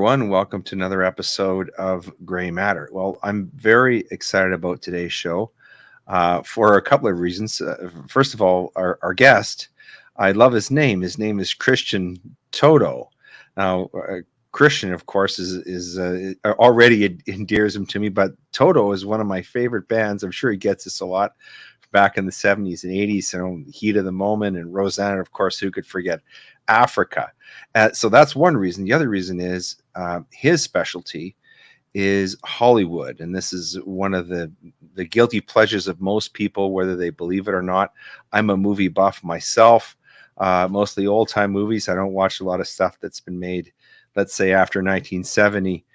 everyone. Welcome to another episode of Gray Matter. Well, I'm very excited about today's show for a couple of reasons. First of all, our guest, I love his name. His name is Christian Toto. Now, Christian, of course, is already endears him to me, but Toto is one of my favorite bands. I'm sure he gets this a lot back in the 70s and 80s, Heat of the Moment and Rosanna, of course, who could forget Africa. So that's one reason. The other reason is his specialty is Hollywood. And this is one of the guilty pleasures of most people, whether they believe it or not. I'm a movie buff myself, mostly old-time movies. I don't watch a lot of stuff that's been made, let's say, after 1970.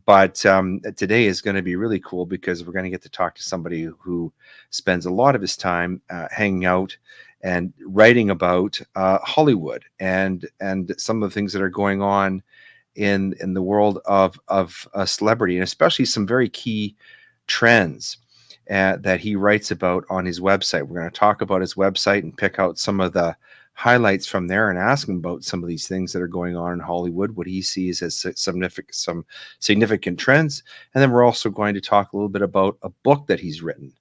But today is going to be really cool because we're going to get to talk to somebody who spends a lot of his time hanging out and writing about Hollywood and some of the things that are going on in the world of celebrity, and especially some very key trends that he writes about on his website. We're going to talk about his website and pick out some of the highlights from there and ask him about some of these things that are going on in Hollywood, what he sees as some significant trends. And then we're also going to talk a little bit about a book that he's written.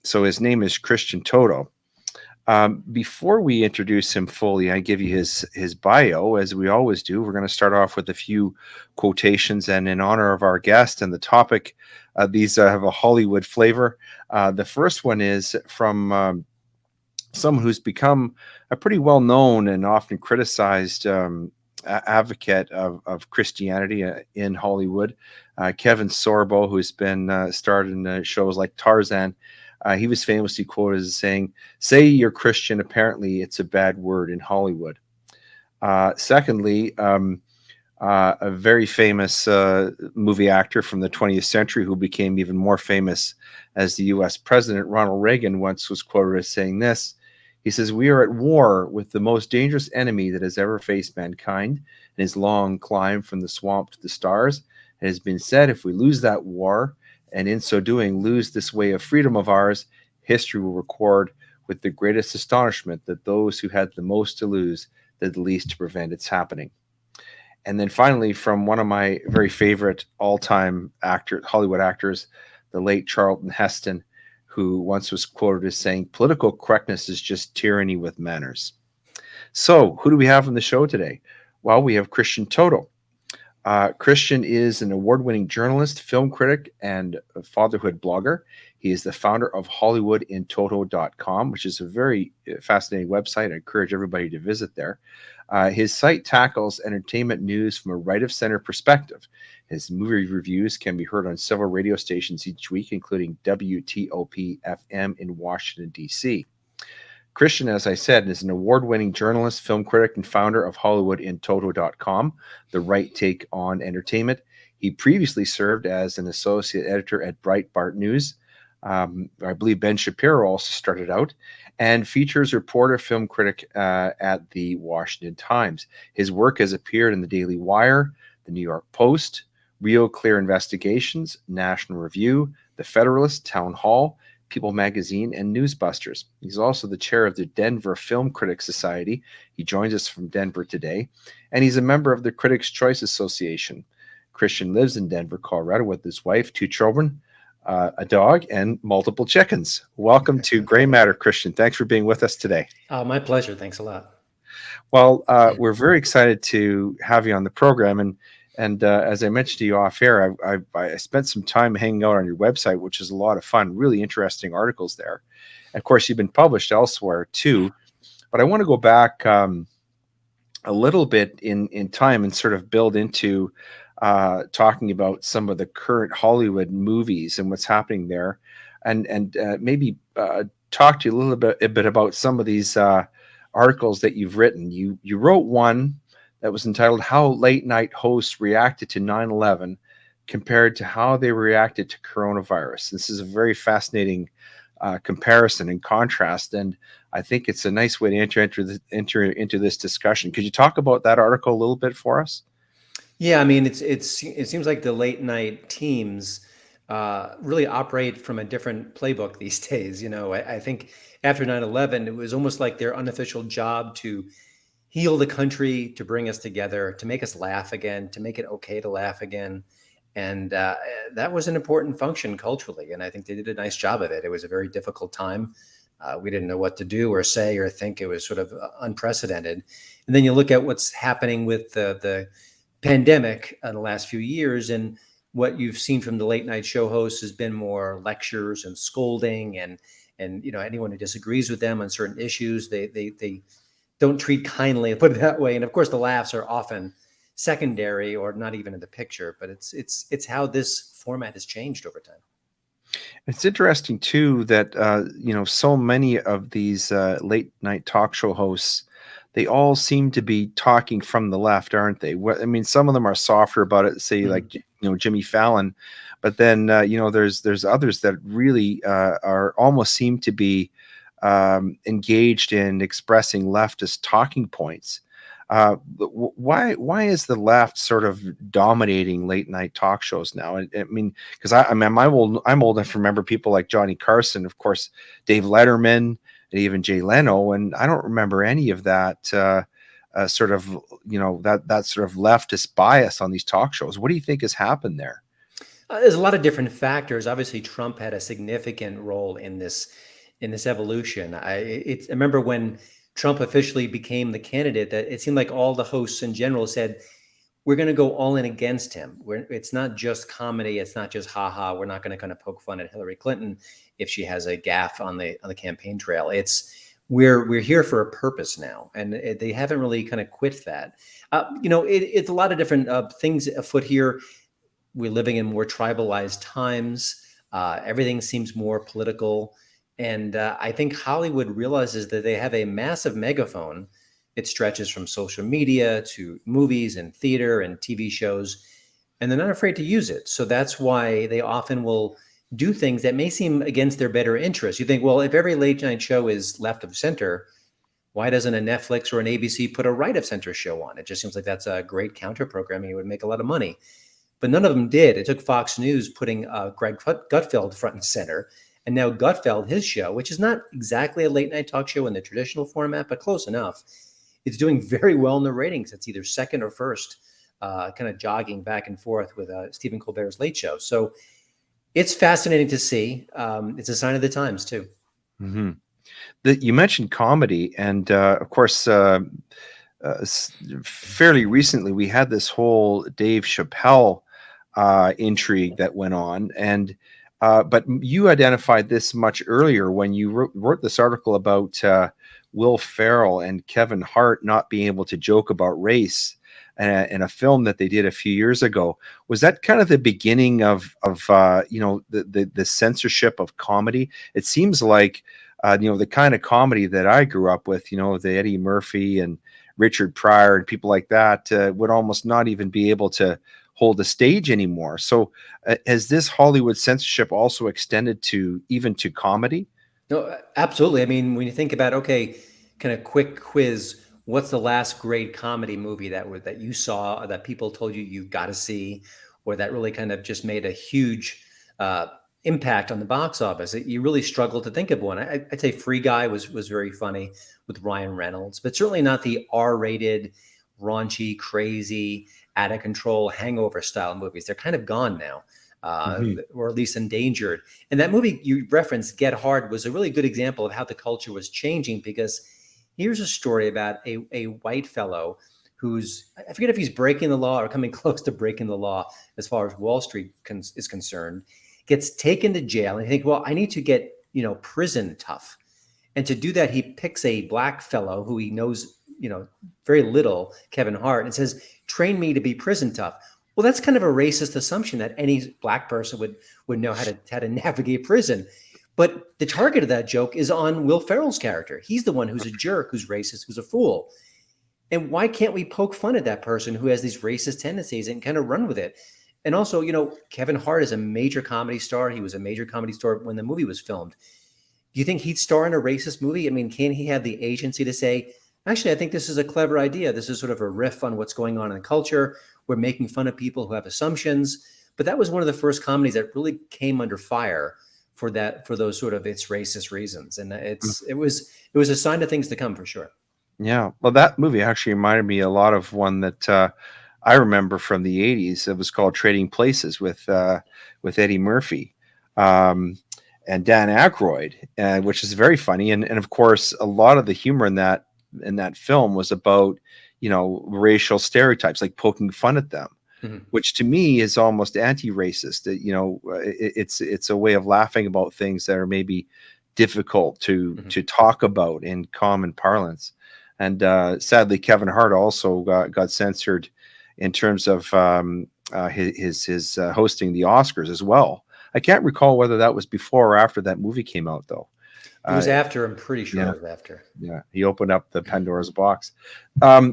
So his name is Christian Toto. Before we introduce him fully, I give you his bio, as we always do. We're going to start off with a few quotations, and in honor of our guest and the topic, these have a Hollywood flavor. The first one is from someone who's become a pretty well-known and often criticized advocate of Christianity in Hollywood, Kevin Sorbo, who's been starred in shows like Tarzan. He was famously quoted as saying, "Say you're Christian, apparently it's a bad word in Hollywood." Secondly, a very famous movie actor from the 20th century who became even more famous as the U.S. president, Ronald Reagan, once was quoted as saying this. He says, "We are at war with the most dangerous enemy that has ever faced mankind in his long climb from the swamp to the stars. It has been said, if we lose that war, and in so doing lose this way of freedom of ours, history will record with the greatest astonishment that those who had the most to lose did the least to prevent its happening." And then finally, from one of my very favorite all-time Hollywood actors, the late Charlton Heston, who once was quoted as saying, "Political correctness is just tyranny with manners." So who do we have on the show today? Well, we have Christian Toto. Christian is an award-winning journalist, film critic, and a fatherhood blogger. He is the founder of HollywoodinToto.com, which is a very fascinating website. I encourage everybody to visit there. His site tackles entertainment news from a right-of-center perspective. His movie reviews can be heard on several radio stations each week, including WTOP-FM in Washington, D.C. Christian, as I said, is an award-winning journalist, film critic, and founder of HollywoodinToto.com, the right take on entertainment. He previously served as an associate editor at Breitbart News. I believe Ben Shapiro also started out, and features reporter, film critic at the Washington Times. His work has appeared in the Daily Wire, the New York Post, Real Clear Investigations, National Review, the Federalist, Townhall, People Magazine, and Newsbusters. He's also the chair of the Denver Film Critics Society. He joins us from Denver today, and he's a member of the Critics' Choice Association. Christian lives in Denver, Colorado with his wife, 2 children, a dog, and multiple chickens. Welcome to Gray Matter, Christian. Thanks for being with us today. My pleasure. Thanks a lot. Well, we're very excited to have you on the program, and as I mentioned to you off air, I spent some time hanging out on your website, which is a lot of fun, really interesting articles there. And of course, you've been published elsewhere too, but I want to go back a little bit in time and sort of build into talking about some of the current Hollywood movies and what's happening there, and maybe talk to you a bit about some of these articles that you've written. You wrote one that was entitled "How Late Night Hosts Reacted to 9/11 Compared to How They Reacted to Coronavirus." This is a very fascinating comparison and contrast, and I think it's a nice way to enter into this discussion. Could you talk about that article a little bit for us? Yeah, I mean, it seems like the late night teams really operate from a different playbook these days. I think after 9/11, it was almost like their unofficial job to heal the country, to bring us together, to make us laugh again, to make it okay to laugh again. And that was an important function culturally. And I think they did a nice job of it. It was a very difficult time. We didn't know what to do or say or think. It was sort of unprecedented. And then you look at what's happening with the pandemic in the last few years, and what you've seen from the late night show hosts has been more lectures and scolding, and anyone who disagrees with them on certain issues, they don't treat kindly, put it that way. And of course, the laughs are often secondary or not even in the picture. But it's how this format has changed over time. It's interesting too that so many of these late night talk show hosts, they all seem to be talking from the left, aren't they? I mean, some of them are softer about it, say like Jimmy Fallon, but then there's others that really are almost seem to be engaged in expressing leftist talking points. Why is the left sort of dominating late night talk shows now? I mean, because I'm old enough to remember people like Johnny Carson, of course, Dave Letterman, and even Jay Leno, and I don't remember any of that sort of that sort of leftist bias on these talk shows. What do you think has happened there? There's a lot of different factors. Obviously, Trump had a significant role in this evolution. I remember when Trump officially became the candidate, that it seemed like all the hosts in general said, we're going to go all in against him. It's not just comedy. It's not just ha-ha. We're not going to kind of poke fun at Hillary Clinton if she has a gaffe on the campaign trail. We're here for a purpose now, and they haven't really kind of quit that. It's a lot of different things afoot here. We're living in more tribalized times. Everything seems more political. And I think Hollywood realizes that they have a massive megaphone. It stretches from social media to movies and theater and TV shows, and they're not afraid to use it. So that's why they often will do things that may seem against their better interests. You think, well, if every late night show is left of center, why doesn't a Netflix or an ABC put a right of center show on? It just seems like that's a great counter programming. It would make a lot of money. But none of them did. It took Fox News putting Greg Gutfeld front and center. And now Gutfeld, his show, which is not exactly a late night talk show in the traditional format, but close enough, it's doing very well in the ratings. It's either second or first, kind of jogging back and forth with Stephen Colbert's Late Show. So it's fascinating to see. It's a sign of the times, too. Mm-hmm. You mentioned comedy, and of course, fairly recently, we had this whole Dave Chappelle intrigue that went on, and but you identified this much earlier when you wrote this article about Will Ferrell and Kevin Hart not being able to joke about race in a film that they did a few years ago. Was that kind of the beginning of the censorship of comedy? It seems like the kind of comedy that I grew up with, the Eddie Murphy and Richard Pryor and people like that would almost not even be able to hold a stage anymore. So has this Hollywood censorship also extended to comedy? No, absolutely. I mean, when you think about, okay, kind of quick quiz, what's the last great comedy movie that you saw, or that people told you got to see, or that really kind of just made a huge impact on the box office? You really struggle to think of one. I'd say Free Guy was very funny with Ryan Reynolds, but certainly not the R-rated, raunchy, crazy, out of control hangover style movies. They're kind of gone now, or at least endangered. And that movie you referenced, Get Hard, was a really good example of how the culture was changing, because here's a story about a white fellow who's, I forget if he's breaking the law or coming close to breaking the law as far as Wall Street is concerned, gets taken to jail. And you think, well, I need to get, prison tough. And to do that, he picks a black fellow who he knows, very little, Kevin Hart, and says, train me to be prison tough. Well, that's kind of a racist assumption that any black person would know how to navigate prison. But the target of that joke is on Will Ferrell's character. He's the one who's a jerk, who's racist, who's a fool. And why can't we poke fun at that person who has these racist tendencies and kind of run with it? And also, Kevin Hart is a major comedy star. He was a major comedy star when the movie was filmed. Do you think he'd star in a racist movie? I mean, can he have the agency to say, actually, I think this is a clever idea. This is sort of a riff on what's going on in the culture. We're making fun of people who have assumptions. But that was one of the first comedies that really came under fire for those sort of its racist reasons. And it was a sign of things to come, for sure. Yeah. Well, that movie actually reminded me a lot of one that I remember from the '80s. It was called Trading Places with Eddie Murphy um, and Dan Aykroyd, which is very funny. And of course, a lot of the humor in that film was about racial stereotypes, like poking fun at them, Mhm. which to me is almost anti-racist. It's a way of laughing about things that are maybe difficult Mhm. to talk about in common parlance. And sadly, Kevin Hart also got censored in terms of his hosting the Oscars as well. I can't recall whether that was before or after that movie came out, though. It was Uh, after. I'm pretty sure yeah, it was after. yeah, he opened up the Pandora's box.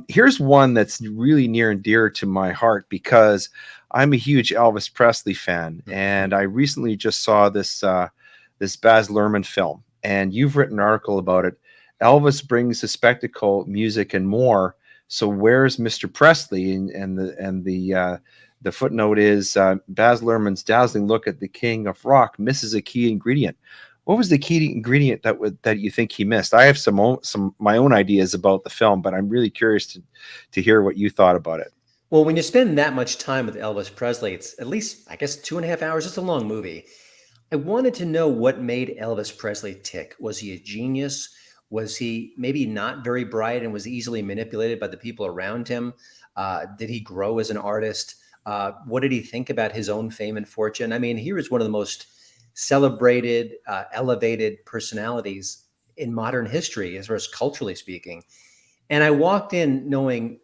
Here's one that's really near and dear to my heart because I'm a huge Elvis Presley fan, Mhm. and I recently just saw this Baz Luhrmann film, and you've written an article about it. Elvis brings the spectacle, music, and more. So where's Mr. Presley? And the footnote is Baz Luhrmann's dazzling look at the king of rock misses a key ingredient. What was the key ingredient that you think he missed? I have some my own ideas about the film, but I'm really curious to hear what you thought about it. Well, when you spend that much time with Elvis Presley, it's at least, I guess, 2.5 hours. It's a long movie. I wanted to know what made Elvis Presley tick. Was he a genius? Was he maybe not very bright and was easily manipulated by the people around him? Did he grow as an artist? What did he think about his own fame and fortune? I mean, he was one of the most celebrated, elevated personalities in modern history, as far as culturally speaking. And I walked in knowing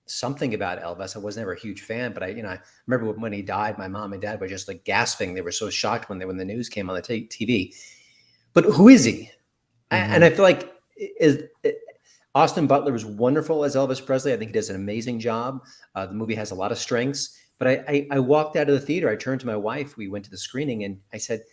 something about Elvis. I was never a huge fan, but I remember when he died, my mom and dad were just like gasping. They were so shocked when the news came on the TV. But who is he? And Hmm. I feel like Austin Butler was wonderful as Elvis Presley. I think he does an amazing job. The movie has a lot of strengths. But I walked out of the theater. I turned to my wife. We went to the screening, and I said,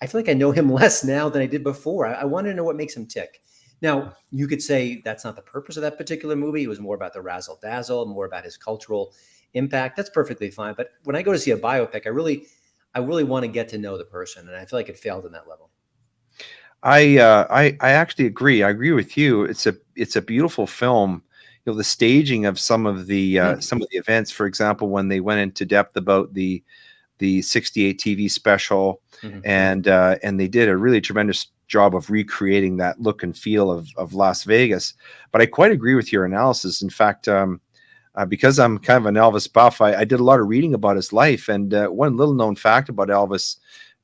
I feel like I know him less now than I did before. I want to know what makes him tick. Now, you could say that's not the purpose of that particular movie. It was more about the razzle dazzle, more about his cultural impact. That's perfectly fine. But when I go to see a biopic, I really want to get to know the person, and I feel like it failed in that level. I actually agree. I agree with you. It's a beautiful film. The staging of Mm. some of the events, for example, when they went into depth about the '68 TV special, Mhm. and they did a really tremendous job of recreating that look and feel of Las Vegas. But I quite agree with your analysis. In fact, because I'm kind of an Elvis buff, I did a lot of reading about his life. And one little known fact about Elvis,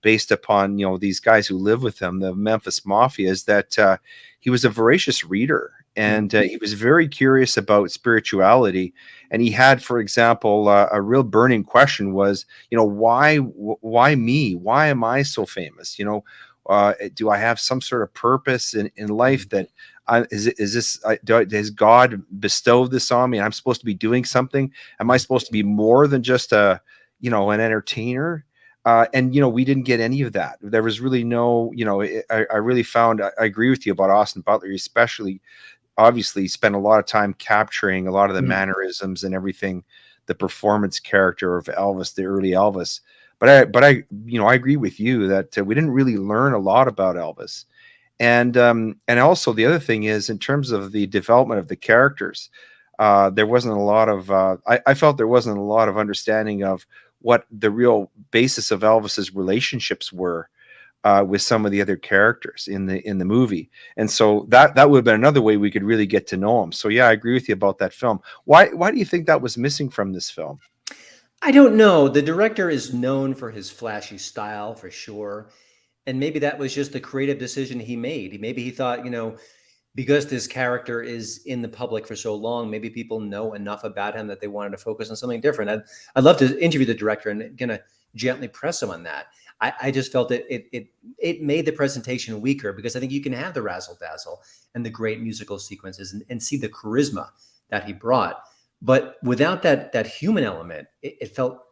based upon these guys who live with him, the Memphis Mafia, is that he was a voracious reader. Mhm. And he was very curious about spirituality, and he had, for example, a real burning question was, why me? Why am I so famous? Do I have some sort of purpose in life Mhm. that is this has God bestowed this on me? I'm supposed to be doing something. Am I Mhm. supposed to be more than just an entertainer? And we didn't get any of that. There was really no, I really found, I agree with you about Austin Butler, especially obviously spent a lot of time capturing a lot of the Mhm. mannerisms and everything, the performance character of Elvis, the early Elvis. But I agree with you that we didn't really learn a lot about Elvis. And also the other thing is, in terms of the development of the characters, there wasn't a lot of I felt there wasn't a lot of understanding of what the real basis of Elvis's relationships were with some of the other characters in the movie. And so that would have been another way we could really get to know him. So yeah, I agree with you about that film. Why do you think that was missing from this film? I don't know. The director is known for his flashy style for sure. And maybe that was just a creative decision he made. Maybe he thought, because this character is in the public for so long, maybe people know enough about him that they wanted to focus on something different. I'd love to interview the director and kind of gently press him on that. I just felt it made the presentation weaker because I think you can have the razzle dazzle and the great musical sequences and see the charisma that he brought, but without that human element, it felt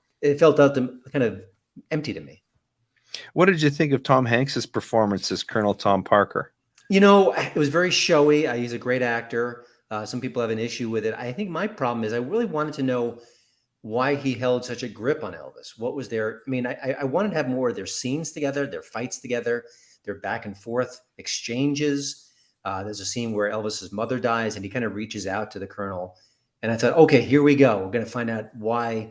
out to kind of empty to me. What did you think of Tom Hanks's performance as Colonel Tom Parker? It was very showy. He's a great actor. Some people have an issue with it. I think my problem is I really wanted to know why he held such a grip on Elvis. What was their? I mean, I wanted to have more of their scenes together, their fights together, their back and forth exchanges. There's a scene where Elvis's mother dies, and he kind of reaches out to the colonel. And I thought, okay, here we go. We're going to find out why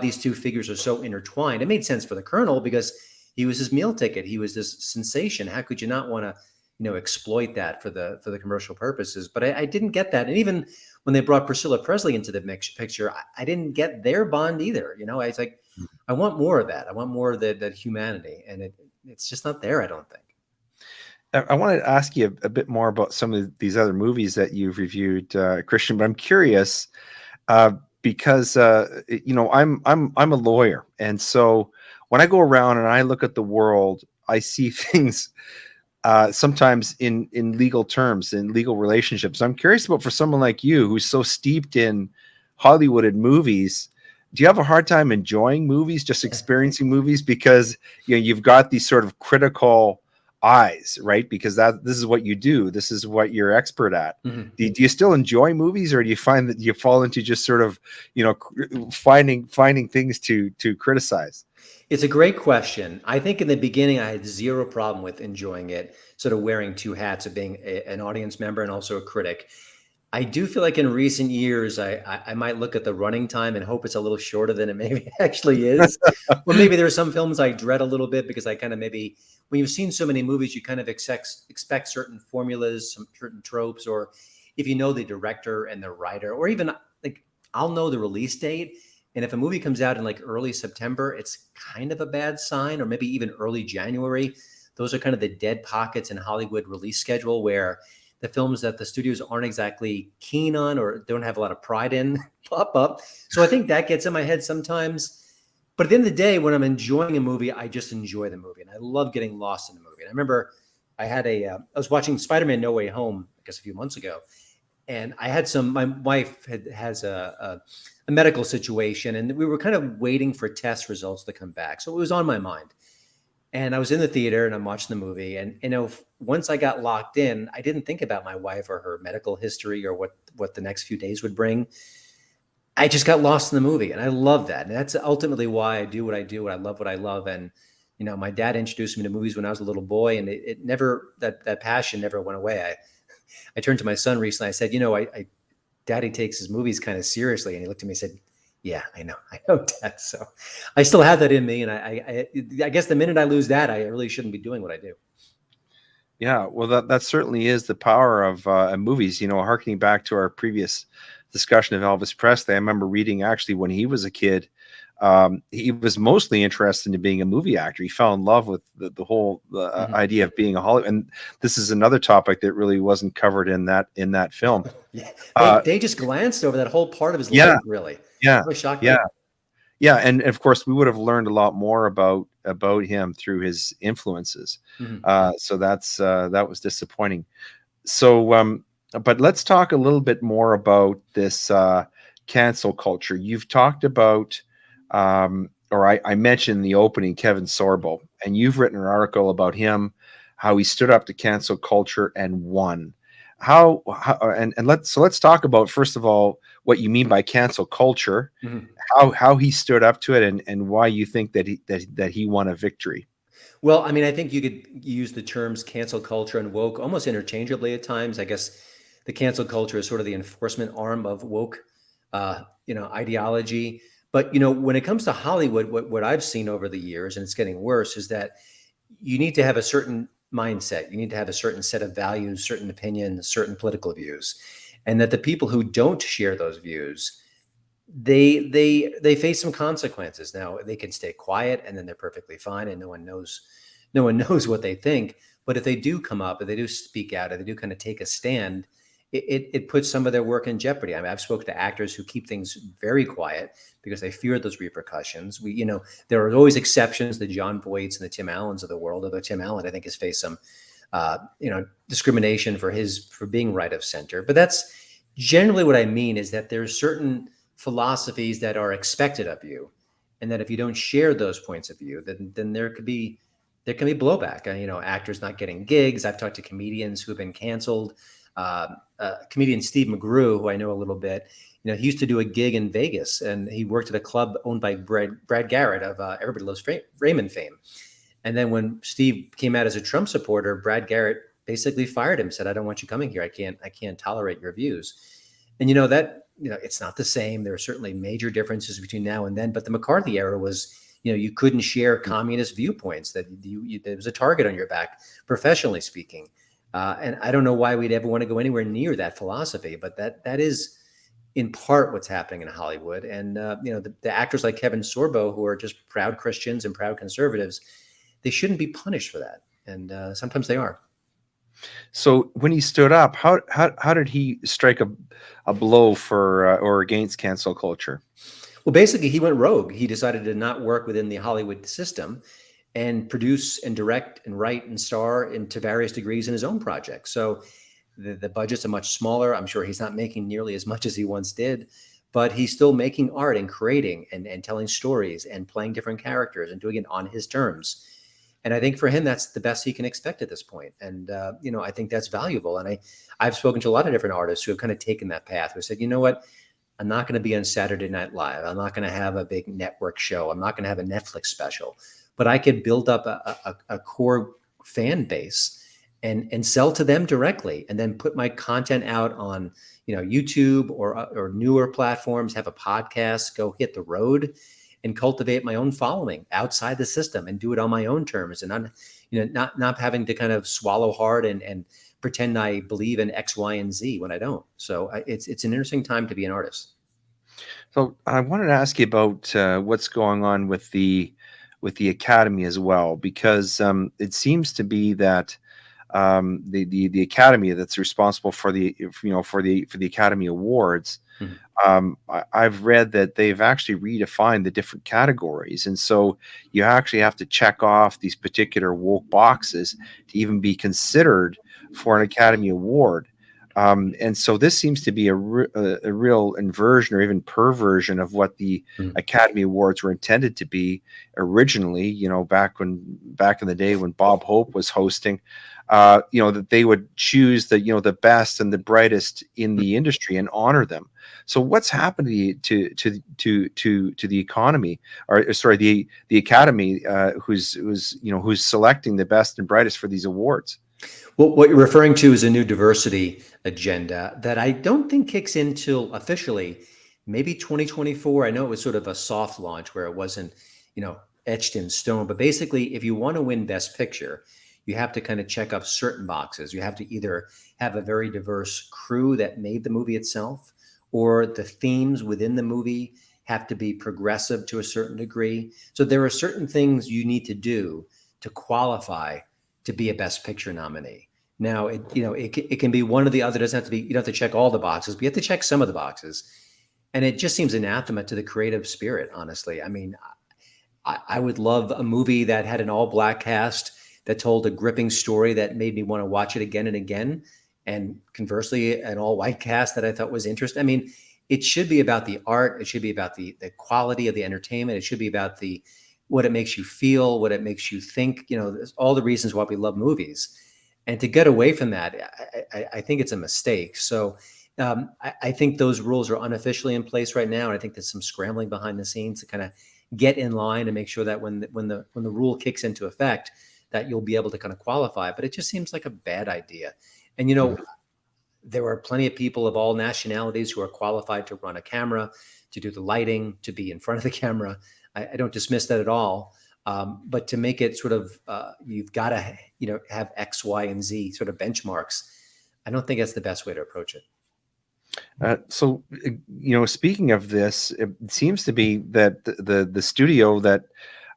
these two figures are so intertwined. It made sense for the colonel because he was his meal ticket. He was this sensation. How could you not want to, exploit that for the commercial purposes? But I didn't get that. And even when they brought Priscilla Presley into the picture, I didn't get their bond either. I was like, I want more of that. I want more of that humanity, and it's just not there, I don't think. I wanted to ask you a bit more about some of these other movies that you've reviewed, Christian. But I'm curious because I'm a lawyer, and so when I go around and I look at the world, I see things sometimes in legal terms, in legal relationships. I'm curious about, for someone like you who's so steeped in Hollywood and movies, do you have a hard time enjoying movies, just experiencing movies, because you've got these sort of critical eyes, right? Because this is what you do. This is what you're expert at. Mm-hmm. Do you still enjoy movies, or do you find that you fall into just sort of, finding things to criticize? It's a great question. I think in the beginning, I had zero problem with enjoying it, sort of wearing two hats of being an audience member and also a critic. I do feel like in recent years, I might look at the running time and hope it's a little shorter than it maybe actually is. Or maybe there are some films I dread a little bit because I kind of maybe, when you've seen so many movies, you kind of expect certain formulas, some certain tropes, or if you know the director and the writer, or even like I'll know the release date. And if a movie comes out in like early September, it's kind of a bad sign, or maybe even early January. Those are kind of the dead pockets in Hollywood release schedule where the films that the studios aren't exactly keen on or don't have a lot of pride in pop up. So I think that gets in my head sometimes. But at the end of the day, when I'm enjoying a movie, I just enjoy the movie. And I love getting lost in the movie. And I remember I was watching Spider-Man No Way Home, I guess a few months ago. And I had my wife has a medical situation, and we were kind of waiting for test results to come back. So it was on my mind. And I was in the theater and I'm watching the movie. And, once I got locked in, I didn't think about my wife or her medical history or what the next few days would bring. I just got lost in the movie, and I love that. And that's ultimately why I do what I do. I love what I love. And, my dad introduced me to movies when I was a little boy, and it never, that passion never went away. I turned to my son recently. I said, Daddy takes his movies kind of seriously. And he looked at me and said, yeah, I know, Dad. So I still have that in me. And I guess the minute I lose that, I really shouldn't be doing what I do. Yeah, well, that certainly is the power of movies. Harkening back to our previous discussion of Elvis Presley, I remember reading actually when he was a kid, he was mostly interested in being a movie actor. He fell in love with the whole idea of being a Hollywood. And this is another topic that really wasn't covered in that film. Yeah, they just glanced over that whole part of his life, really. Yeah, shocking. Yeah, and of course we would have learned a lot more about him through his influences. Mm-hmm. So that was disappointing. So, but let's talk a little bit more about this cancel culture. You've talked about, or I mentioned in the opening, Kevin Sorbo, and you've written an article about him, how he stood up to cancel culture and won. Let's talk about, first of all, what you mean by cancel culture, mm-hmm. how he stood up to it, and why you think that he won a victory. Well, I mean, I think you could use the terms cancel culture and woke almost interchangeably at times. I guess the cancel culture is sort of the enforcement arm of woke, ideology. But, when it comes to Hollywood, what I've seen over the years, and it's getting worse, is that you need to have a certain mindset. You need to have a certain set of values, certain opinions, certain political views, and that the people who don't share those views, they face some consequences. Now, they can stay quiet and then they're perfectly fine and no one knows what they think. But if they do come up, if they do speak out, if they do kind of take a stand, it puts some of their work in jeopardy. I mean, I've spoken to actors who keep things very quiet because they fear those repercussions. There are always exceptions, the Jon Voights and the Tim Allens of the world, although Tim Allen, I think, has faced some, discrimination for being right of center. But that's generally what I mean, is that there's certain philosophies that are expected of you, and that if you don't share those points of view, then there can be blowback. Actors not getting gigs. I've talked to comedians who have been canceled. Comedian Steve McGrew, who I know a little bit, he used to do a gig in Vegas, and he worked at a club owned by Brad Garrett of Everybody Loves Raymond fame. And then when Steve came out as a Trump supporter, Brad Garrett basically fired him, said, "I don't want you coming here. I can't tolerate your views." And it's not the same. There are certainly major differences between now and then, but the McCarthy era was, you couldn't share communist viewpoints, that there was a target on your back, professionally speaking. And I don't know why we'd ever want to go anywhere near that philosophy, but that is in part what's happening in Hollywood. And the actors like Kevin Sorbo, who are just proud Christians and proud conservatives, they shouldn't be punished for that. And sometimes they are. So when he stood up, how did he strike a blow for or against cancel culture? Well, basically, he went rogue. He decided to not work within the Hollywood system and produce and direct and write and star to various degrees in his own projects. So the budgets are much smaller. I'm sure he's not making nearly as much as he once did, but he's still making art and creating and telling stories and playing different characters and doing it on his terms. And I think for him, that's the best he can expect at this point. And, I think that's valuable. And I've spoken to a lot of different artists who have kind of taken that path, who said, you know what, I'm not going to be on Saturday Night Live. I'm not going to have a big network show. I'm not going to have a Netflix special, but I could build up a core fan base and sell to them directly, and then put my content out on, YouTube or newer platforms, have a podcast, go hit the road and cultivate my own following outside the system and do it on my own terms, and not having to kind of swallow hard and pretend I believe in X, Y, and Z when I don't. So it's an interesting time to be an artist. So I wanted to ask you about what's going on with the Academy as well, because it seems to be that the Academy that's responsible for the Academy Awards. Mm-hmm. I've read that they've actually redefined the different categories, and so you actually have to check off these particular woke boxes to even be considered for an Academy Award. And so this seems to be a real inversion or even perversion of what the Academy Awards were intended to be originally. Back in the day when Bob Hope was hosting, that they would choose the best and the brightest in the industry and honor them. So what's happened to the economy, or sorry, the Academy, who's selecting the best and brightest for these awards? Well, what you're referring to is a new diversity agenda that I don't think kicks in till officially maybe 2024. I know it was sort of a soft launch where it wasn't, etched in stone. But basically, if you want to win Best Picture, you have to kind of check off certain boxes. You have to either have a very diverse crew that made the movie itself, or the themes within the movie have to be progressive to a certain degree. So there are certain things you need to do to qualify to be a Best Picture nominee. Now, it can be one or the other. It doesn't have to be, you don't have to check all the boxes, but you have to check some of the boxes. And it just seems anathema to the creative spirit, honestly. I mean, I would love a movie that had an all-black cast that told a gripping story that made me want to watch it again and again. And conversely, an all-white cast that I thought was interesting. I mean, it should be about the art. It should be about the quality of the entertainment. It should be about what it makes you feel, what it makes you think, all the reasons why we love movies. And to get away from that, I think it's a mistake. So I think those rules are unofficially in place right now. And I think there's some scrambling behind the scenes to kind of get in line and make sure that when the rule kicks into effect, that you'll be able to kind of qualify. But it just seems like a bad idea. And, there are plenty of people of all nationalities who are qualified to run a camera, to do the lighting, to be in front of the camera. I don't dismiss that at all. But to make it sort of, you've got to, have X, Y, and Z sort of benchmarks, I don't think that's the best way to approach it. So, speaking of this, it seems to be that the studio that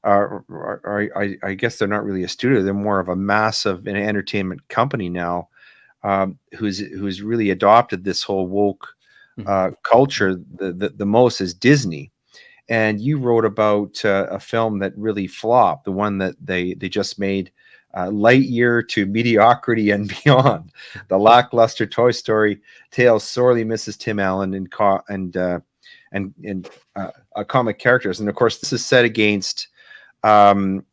I guess they're not really a studio; they're more of a massive entertainment company now, who's really adopted this whole woke culture. The most is Disney. And you wrote about a film that really flopped, the one that they just made, Lightyear to Mediocrity and Beyond. The lackluster Toy Story tale sorely misses Tim Allen and comic characters. And of course, this is set against some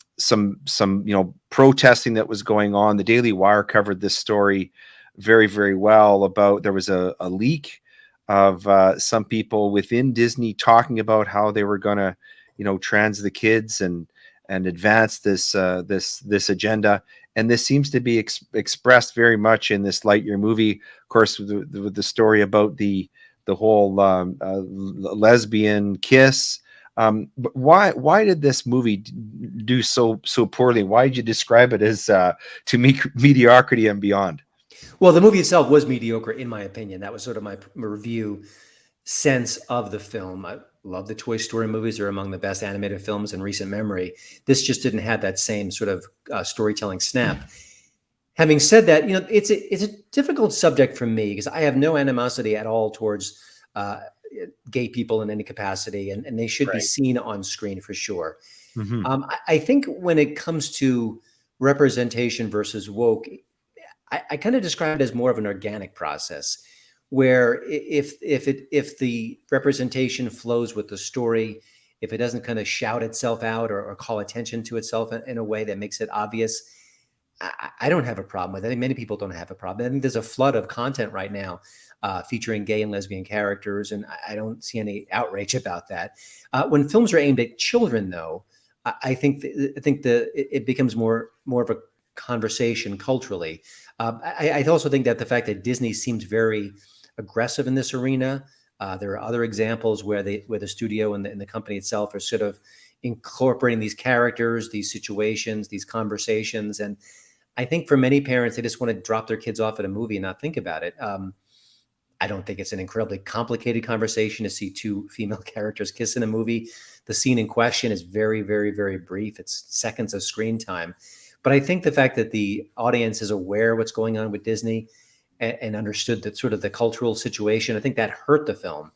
protesting that was going on. The Daily Wire covered this story very, very well. About there was a leak of some people within Disney talking about how they were going to, trans the kids and advance this agenda. and this seems to be expressed very much in this Lightyear movie. Of course, with the story about the whole lesbian kiss. But why did this movie do so poorly? Why did you describe it as to mediocrity and beyond? Well, the movie itself was mediocre, in my opinion. That was sort of my review sense of the film. I love the Toy Story movies. They're among the best animated films in recent memory. This just didn't have that same sort of storytelling snap. Having said that, it's a difficult subject for me because I have no animosity at all towards gay people in any capacity, and they should be seen on screen for sure. Mm-hmm. I think when it comes to representation versus woke, I kind of describe it as more of an organic process, where if the representation flows with the story, if it doesn't kind of shout itself out or call attention to itself in a way that makes it obvious, I don't have a problem with it. I think many people don't have a problem. I think there's a flood of content right now featuring gay and lesbian characters, and I don't see any outrage about that. When films are aimed at children, though, I think it becomes more of a conversation culturally. I also think that the fact that Disney seems very aggressive in this arena. There are other examples where the studio and the company itself are sort of incorporating these characters, these situations, these conversations, and I think for many parents, they just want to drop their kids off at a movie and not think about it. I don't think it's an incredibly complicated conversation to see two female characters kiss in a movie. The scene in question is very, very, very brief. It's seconds of screen time. But I think the fact that the audience is aware of what's going on with Disney and understood that sort of the cultural situation, I think that hurt the film.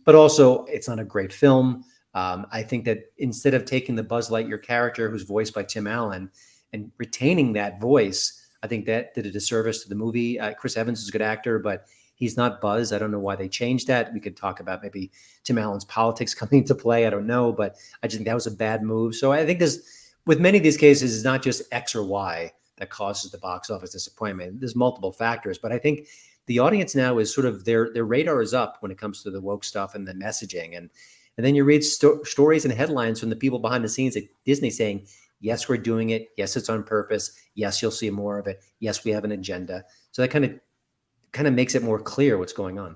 But also, it's not a great film. I think that instead of taking the Buzz Lightyear character, who's voiced by Tim Allen, and retaining that voice, I think that did a disservice to the movie. Chris Evans is a good actor, but he's not Buzz. I don't know why they changed that. We could talk about maybe Tim Allen's politics coming into play. I don't know, but I just think that was a bad move. So I think with many of these cases, it's not just X or Y that causes the box office disappointment. There's multiple factors, but I think the audience now is sort of their radar is up when it comes to the woke stuff and the messaging. And then you read stories and headlines from the people behind the scenes at Disney saying, yes, we're doing it. Yes, it's on purpose. Yes, you'll see more of it. Yes, we have an agenda. So that kind of makes it more clear what's going on.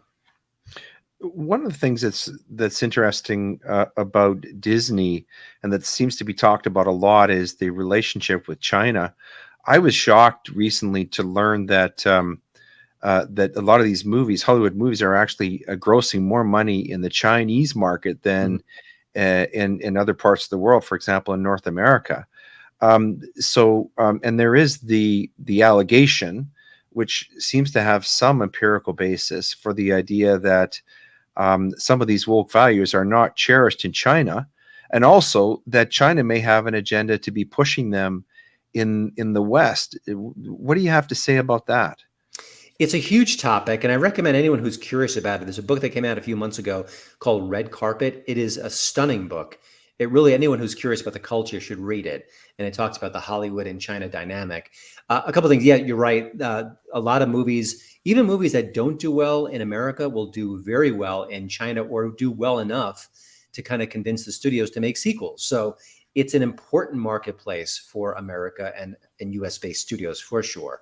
One of the things that's interesting about Disney, and that seems to be talked about a lot, is the relationship with China. I was shocked recently to learn that that a lot of these movies, Hollywood movies, are actually grossing more money in the Chinese market than in other parts of the world. For example, in North America. And there is the allegation, which seems to have some empirical basis, for the idea that some of these woke values are not cherished in China, and also that China may have an agenda to be pushing them in the West. What do you have to say about that? It's a huge topic, and I recommend anyone who's curious about it. There's a book that came out a few months ago called Red Carpet. It is a stunning book. Anyone who's curious about the culture should read it. And it talks about the Hollywood and China dynamic. A couple things. Yeah, you're right. A lot of movies, even movies that don't do well in America, will do very well in China, or do well enough to kind of convince the studios to make sequels. So it's an important marketplace for America and US-based studios for sure.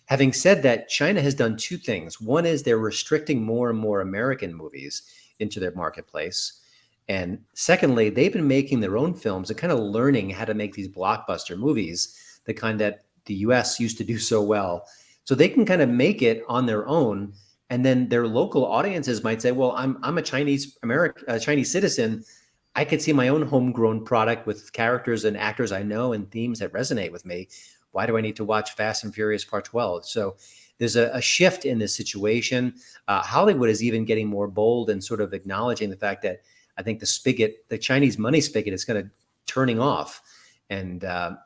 Having said that, China has done two things. One is they're restricting more and more American movies into their marketplace. And secondly, they've been making their own films and kind of learning how to make these blockbuster movies, the kind that the US used to do so well. So they can kind of make it on their own. And then their local audiences might say, well, I'm a Chinese citizen. I could see my own homegrown product with characters and actors I know and themes that resonate with me. Why do I need to watch Fast and Furious Part 12? So there's a shift in this situation. Hollywood is even getting more bold and sort of acknowledging the fact that I think the Chinese money spigot is kind of turning off. And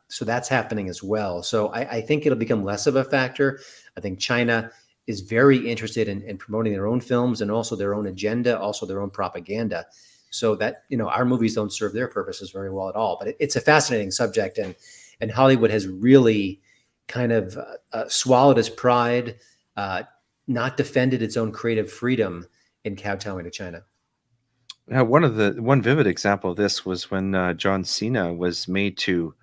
so that's happening as well. So I think it'll become less of a factor. I think China is very interested in promoting their own films and also their own agenda, also their own propaganda. So that, our movies don't serve their purposes very well at all. But it's a fascinating subject. And Hollywood has really kind of swallowed its pride, not defended its own creative freedom in kowtowing to China. Now, one vivid example of this was when John Cena was made to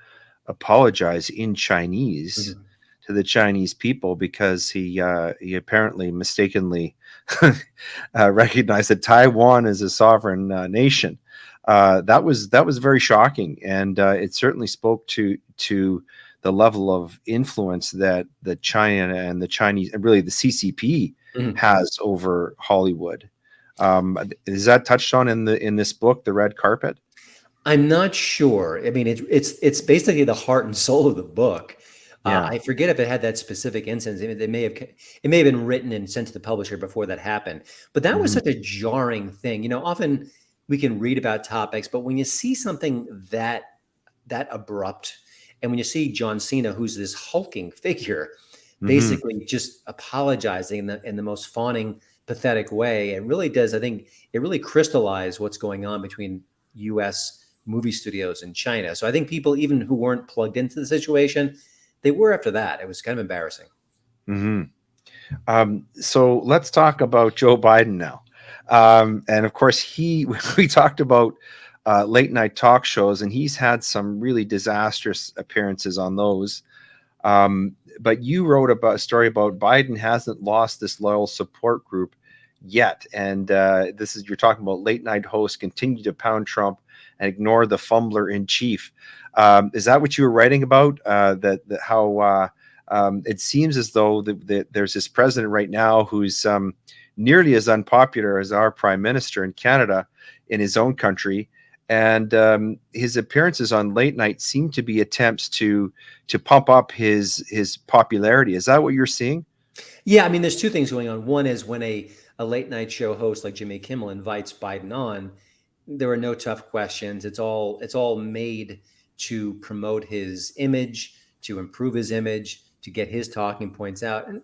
apologize in Chinese Mhm. to the Chinese people because he apparently mistakenly recognized that Taiwan is a sovereign nation. That was very shocking, and it certainly spoke to the level of influence that China and the Chinese, and really the CCP, Mhm. has over Hollywood. Is that touched on in this book, The Red Carpet? I'm not sure. I mean, it's basically the heart and soul of the book. Yeah. I forget if it had that specific instance. It may have been written and sent to the publisher before that happened. But that was Hmm. such a jarring thing. Often we can read about topics, but when you see something that abrupt, and when you see John Cena, who's this hulking figure, Hmm. basically just apologizing in the most fawning, pathetic way, it really does. I think it really crystallized what's going on between U.S. movie studios in China. So I think people, even who weren't plugged into the situation, they were after that. It was kind of embarrassing. Hmm. So let's talk about Joe Biden now. And of course, we talked about late night talk shows, and he's had some really disastrous appearances on those. But you wrote about a story about Biden hasn't lost this loyal support group yet, and you're talking about late night hosts continue to pound Trump and ignore the fumbler in chief. Is that what you were writing about? That how it seems as though there's this president right now who's nearly as unpopular as our prime minister in Canada, in his own country, and his appearances on late night seem to be attempts to pump up his popularity. Is that what you're seeing? Yeah, I mean, there's two things going on. One is when a late night show host like Jimmy Kimmel invites Biden on, there are no tough questions. It's all made to promote his image, to improve his image, to get his talking points out. And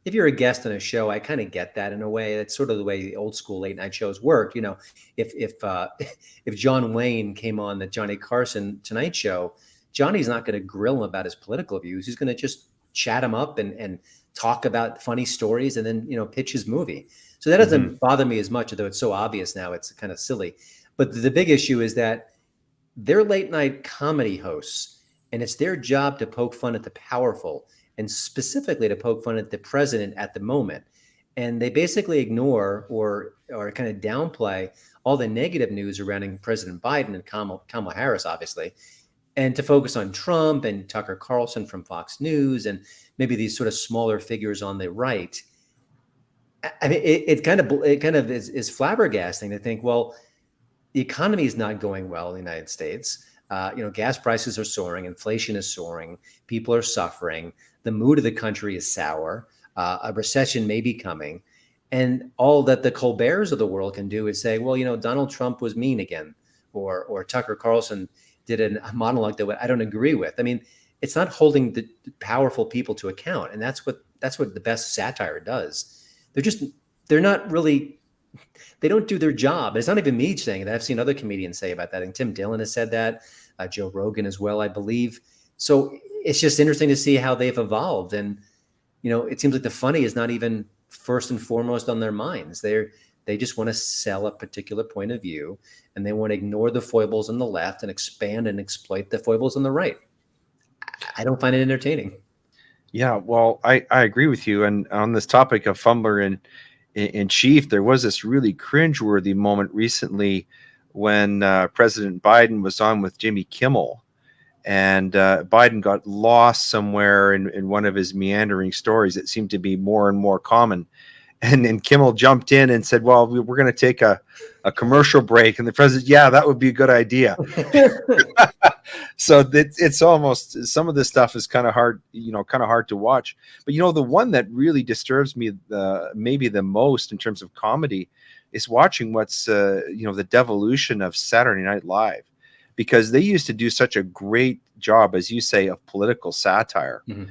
if you're a guest on a show, I kind of get that in a way. That's sort of the way the old school late night shows work. If if John Wayne came on the Johnny Carson Tonight Show, Johnny's not going to grill him about his political views. He's going to just chat him up and talk about funny stories and then pitch his movie. So that Hmm. doesn't bother me as much, although it's so obvious now. It's kind of silly. But the big issue is that they're late night comedy hosts, and it's their job to poke fun at the powerful, and specifically to poke fun at the president at the moment. And they basically ignore or kind of downplay all the negative news surrounding President Biden and Kamala Harris, obviously, and to focus on Trump and Tucker Carlson from Fox News and maybe these sort of smaller figures on the right. I mean, it kind of is flabbergasting to think, well, the economy is not going well in the United States. Gas prices are soaring, inflation is soaring, people are suffering, the mood of the country is sour, a recession may be coming, and all that the Colberts of the world can do is say, well, Donald Trump was mean again, or Tucker Carlson did a monologue that I don't agree with. I mean, it's not holding the powerful people to account, and that's what the best satire does. They're just they're not really they don't do their job. It's not even me saying that. I've seen other comedians say about that. And Tim Dillon has said that, Joe Rogan as well, I believe. So it's just interesting to see how they've evolved. And, it seems like the funny is not even first and foremost on their minds. They just want to sell a particular point of view, and they want to ignore the foibles on the left and expand and exploit the foibles on the right. I don't find it entertaining. Yeah, well, I agree with you. And on this topic of fumbler in chief, there was this really cringeworthy moment recently when President Biden was on with Jimmy Kimmel, and Biden got lost somewhere in one of his meandering stories that seemed to be more and more common. And Kimmel jumped in and said, "Well, we're going to take a commercial break." And the president, "Yeah, that would be a good idea." So it's almost, some of this stuff is kind of hard, kind of hard to watch. But the one that really disturbs me maybe the most in terms of comedy is watching what's the devolution of Saturday Night Live, because they used to do such a great job, as you say, of political satire. Mhm.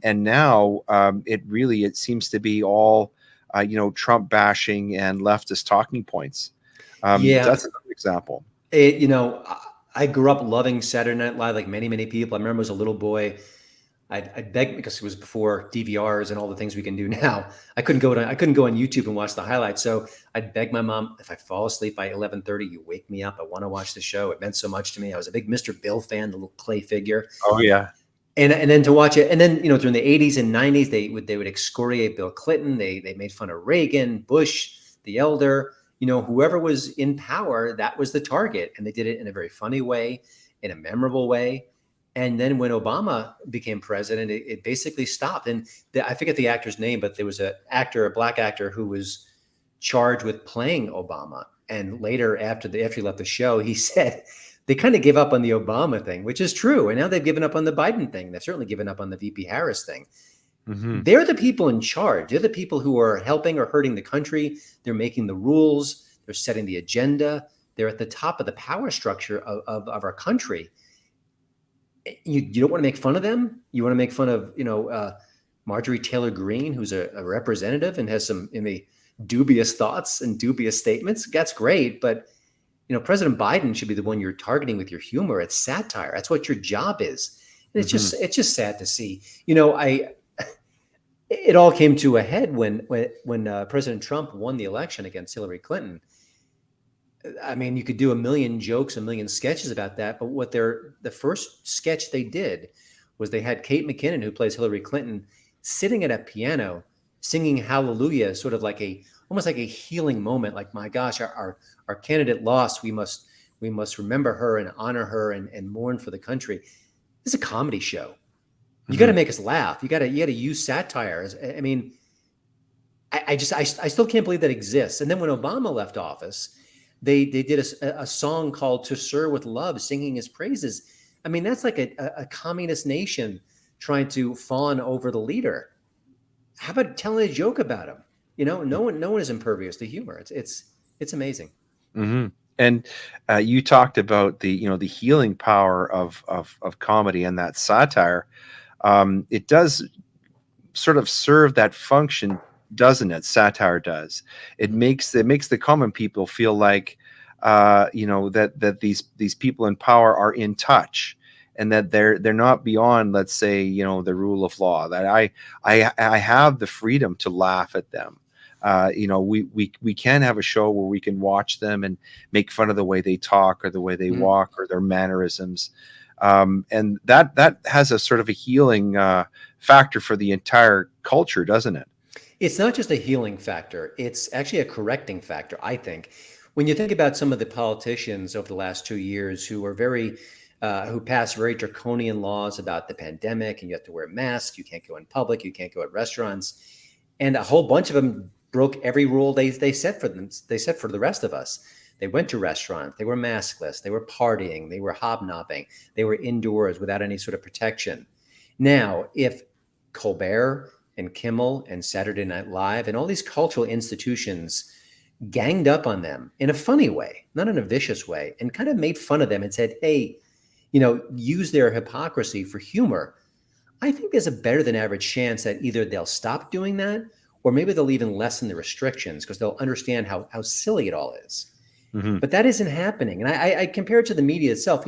And now it seems to be all Trump bashing and leftist talking points. Yeah. That's another example. I grew up loving Saturday Night Live like many, many people. I remember as a little boy I'd beg, because it was before DVRs and all the things we can do now. I couldn't go on YouTube and watch the highlights. So I'd beg my mom, if I fall asleep by 11:30, you wake me up. I want to watch the show. It meant so much to me. I was a big Mr. Bill fan, the little clay figure. Oh yeah. And then to watch it, and then during the 80s and 90s, they would excoriate Bill Clinton. They made fun of Reagan, Bush, the elder. Whoever was in power, that was the target, and they did it in a very funny way, in a memorable way. And then when Obama became president, it basically stopped. And I forget the actor's name, but there was a black actor, who was charged with playing Obama. And later, after he left the show, he said they kind of gave up on the Obama thing, which is true. And now they've given up on the Biden thing. They've certainly given up on the VP Harris thing. Mm-hmm. They're the people in charge. They're the people who are helping or hurting the country. They're making the rules. They're setting the agenda. They're at the top of the power structure of our country. You don't want to make fun of them. You want to make fun of, Marjorie Taylor Greene, who's a representative and has some dubious thoughts and dubious statements. That's great. But President Biden should be the one you're targeting with your humor. It's satire. That's what your job is. And it's just sad to see. It all came to a head when President Trump won the election against Hillary Clinton. I mean, you could do a million jokes, a million sketches about that, but the first sketch they did was they had Kate McKinnon, who plays Hillary Clinton, sitting at a piano singing Hallelujah, sort of almost like a healing moment. Like, my gosh, our candidate lost. We must remember her and honor her and mourn for the country. This is a comedy show. You got to make us laugh. You got to use satire. I mean, I still can't believe that exists. And then when Obama left office, they did a song called "To Sir with Love," singing his praises. I mean, that's like a communist nation trying to fawn over the leader. How about telling a joke about him? No one is impervious to humor. It's amazing. Mm-hmm. And you talked about the healing power of comedy and that satire. It does sort of serve that function, doesn't it? Satire does. It makes the common people feel like that these people in power are in touch, and that they're not beyond, let's say, the rule of law. That I have the freedom to laugh at them. We can have a show where we can watch them and make fun of the way they talk or the way they walk or their mannerisms. And that has a sort of a healing factor for the entire culture, doesn't it? It's not just a healing factor. It's actually a correcting factor, I think. When you think about some of the politicians over the last 2 years who are who passed very draconian laws about the pandemic, and you have to wear masks, you can't go in public, you can't go at restaurants, and a whole bunch of them broke every rule they set for them. They set for the rest of us. They went to restaurants, they were maskless, they were partying, they were hobnobbing, they were indoors without any sort of protection. Now, if Colbert and Kimmel and Saturday Night Live and all these cultural institutions ganged up on them in a funny way, not in a vicious way, and kind of made fun of them and said, hey, use their hypocrisy for humor, I think there's a better than average chance that either they'll stop doing that, or maybe they'll even lessen the restrictions because they'll understand how silly it all is. Mm-hmm. But that isn't happening. And I compare it to the media itself.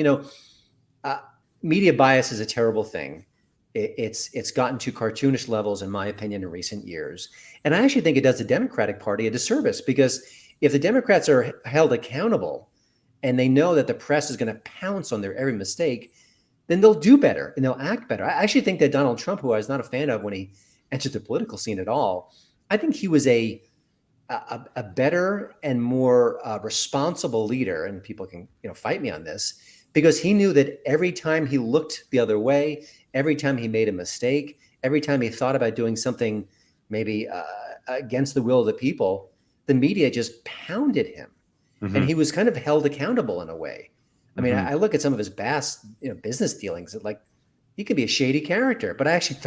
Media bias is a terrible thing. It's gotten to cartoonish levels, in my opinion, in recent years. And I actually think it does the Democratic Party a disservice, because if the Democrats are held accountable and they know that the press is going to pounce on their every mistake, then they'll do better and they'll act better. I actually think that Donald Trump, who I was not a fan of when he entered the political scene at all, I think he was a better and more responsible leader. And people can fight me on this, because he knew that every time he looked the other way, every time he made a mistake, every time he thought about doing something maybe against the will of the people, the media just pounded him. Mm-hmm. And he was kind of held accountable in a way. I mean, I look at some of his past business dealings, like he could be a shady character, but I actually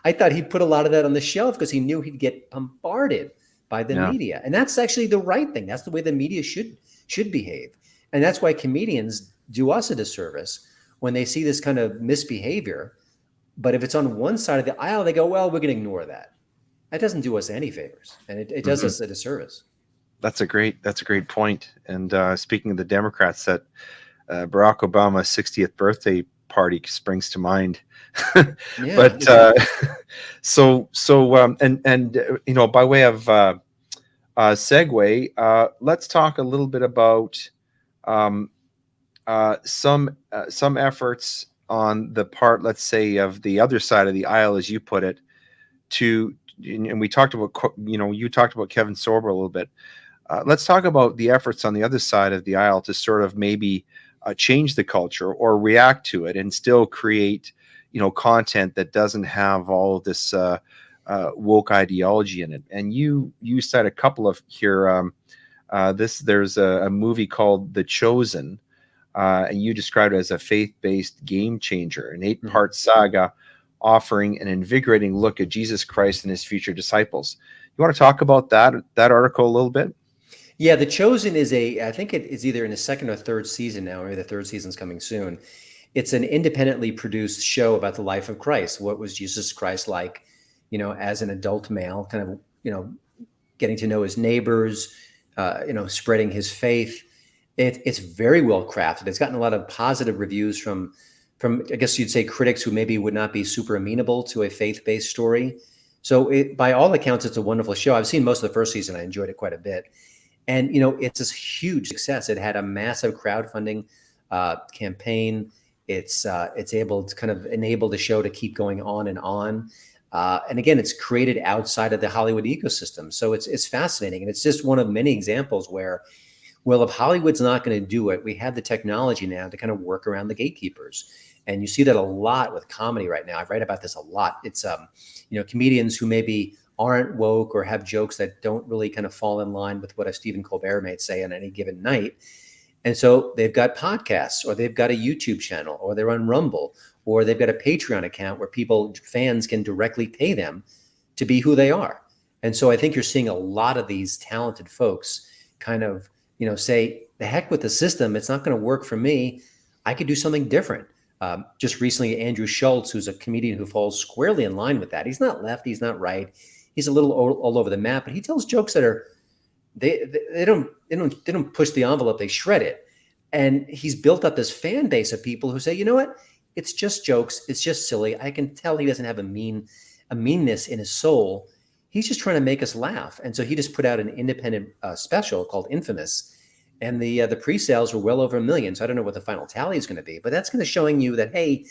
I thought he'd put a lot of that on the shelf because he knew he'd get bombarded by the media. And that's actually the right thing. That's the way the media should behave. And that's why comedians do us a disservice when they see this kind of misbehavior. But if it's on one side of the aisle, they go, well, we're going to ignore that. That doesn't do us any favors. And it does us a disservice. That's a great point. And speaking of the Democrats, that Barack Obama's 60th birthday party springs to mind. Yeah. But by way of segue, let's talk a little bit about um, some efforts on the part, let's say, of the other side of the aisle, as you put it, and we talked about, you talked about Kevin Sorbo a little bit. Let's talk about the efforts on the other side of the aisle to sort of maybe change the culture or react to it and still create, content that doesn't have all of this woke ideology in it. And you said a couple of here. There's a movie called The Chosen, and you described it as a faith-based game changer, an 8-part saga offering an invigorating look at Jesus Christ and his future disciples. You want to talk about that article a little bit? Yeah, The Chosen is I think it is either in the second or third season now, or the third season's coming soon. It's an independently produced show about the life of Christ. What was Jesus Christ like, as an adult male, kind of, getting to know his neighbors, spreading his faith. It's very well crafted. It's gotten a lot of positive reviews from, I guess you'd say, critics who maybe would not be super amenable to a faith-based story. So by all accounts, it's a wonderful show. I've seen most of the first season. I enjoyed it quite a bit. And, it's a huge success. It had a massive crowdfunding campaign. It's able to kind of enable the show to keep going on and on. And again, it's created outside of the Hollywood ecosystem. So it's fascinating. And it's just one of many examples where, well, if Hollywood's not going to do it, we have the technology now to kind of work around the gatekeepers. And you see that a lot with comedy right now. I write about this a lot. It's, comedians who maybe aren't woke or have jokes that don't really kind of fall in line with what a Stephen Colbert might say on any given night. And so they've got podcasts, or they've got a YouTube channel, or they're on Rumble, or they've got a Patreon account where fans can directly pay them to be who they are. And so I think you're seeing a lot of these talented folks kind of, say, the heck with the system. It's not going to work for me. I could do something different. Just recently, Andrew Schultz, who's a comedian who falls squarely in line with that. He's not left. He's not right. He's a little all over the map, but he tells jokes that are, they don't push the envelope. They shred it. And he's built up this fan base of people who say, you know what? It's just jokes. It's just silly. I can tell he doesn't have a meanness in his soul. He's just trying to make us laugh. And so he just put out an independent special called Infamous. And the pre-sales were well over 1 million. So I don't know what the final tally is going to be, but that's kind of showing you that, hey,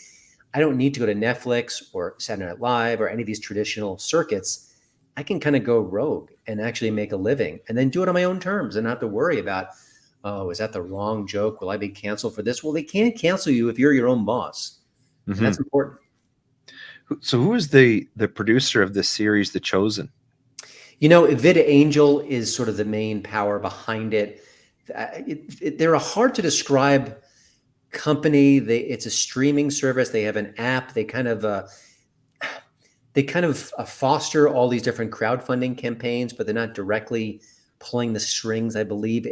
I don't need to go to Netflix or Saturday Night Live or any of these traditional circuits. I can kind of go rogue and actually make a living and then do it on my own terms and not have to worry about, oh, is that the wrong joke? Will I be canceled for this? Well, they can't cancel you if you're your own boss. And that's important. So who is the producer of this series, The Chosen? VidAngel is sort of the main power behind it. They're a hard to describe company. It's a streaming service. They have an app. They kind of foster all these different crowdfunding campaigns, but they're not directly pulling the strings, I believe.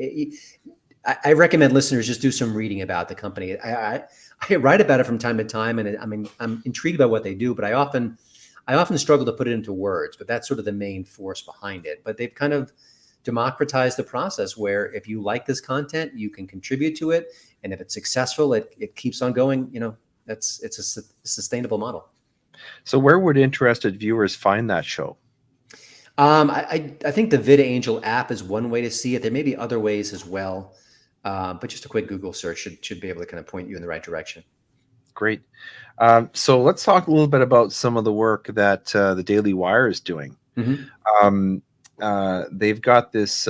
I recommend listeners just do some reading about the company. I write about it from time to time, and I'm intrigued by what they do, but I often struggle to put it into words. But that's sort of the main force behind it. But they've kind of democratized the process where if you like this content, you can contribute to it, and if it's successful, it keeps on going. It's a sustainable model. So where would interested viewers find that show? I think the VidAngel app is one way to see it. There may be other ways as well, but just a quick Google search should be able to kind of point you in the right direction. Great. So let's talk a little bit about some of the work that the Daily Wire is doing. They've got this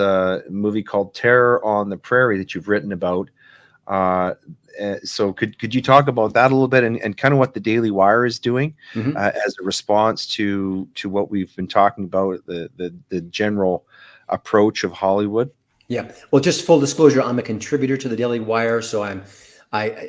movie called Terror on the Prairie that you've written about. So could you talk about that a little bit and kind of what the Daily Wire is doing as a response to what we've been talking about, the general approach of Hollywood? Yeah. Well, just full disclosure, I'm a contributor to the Daily Wire, so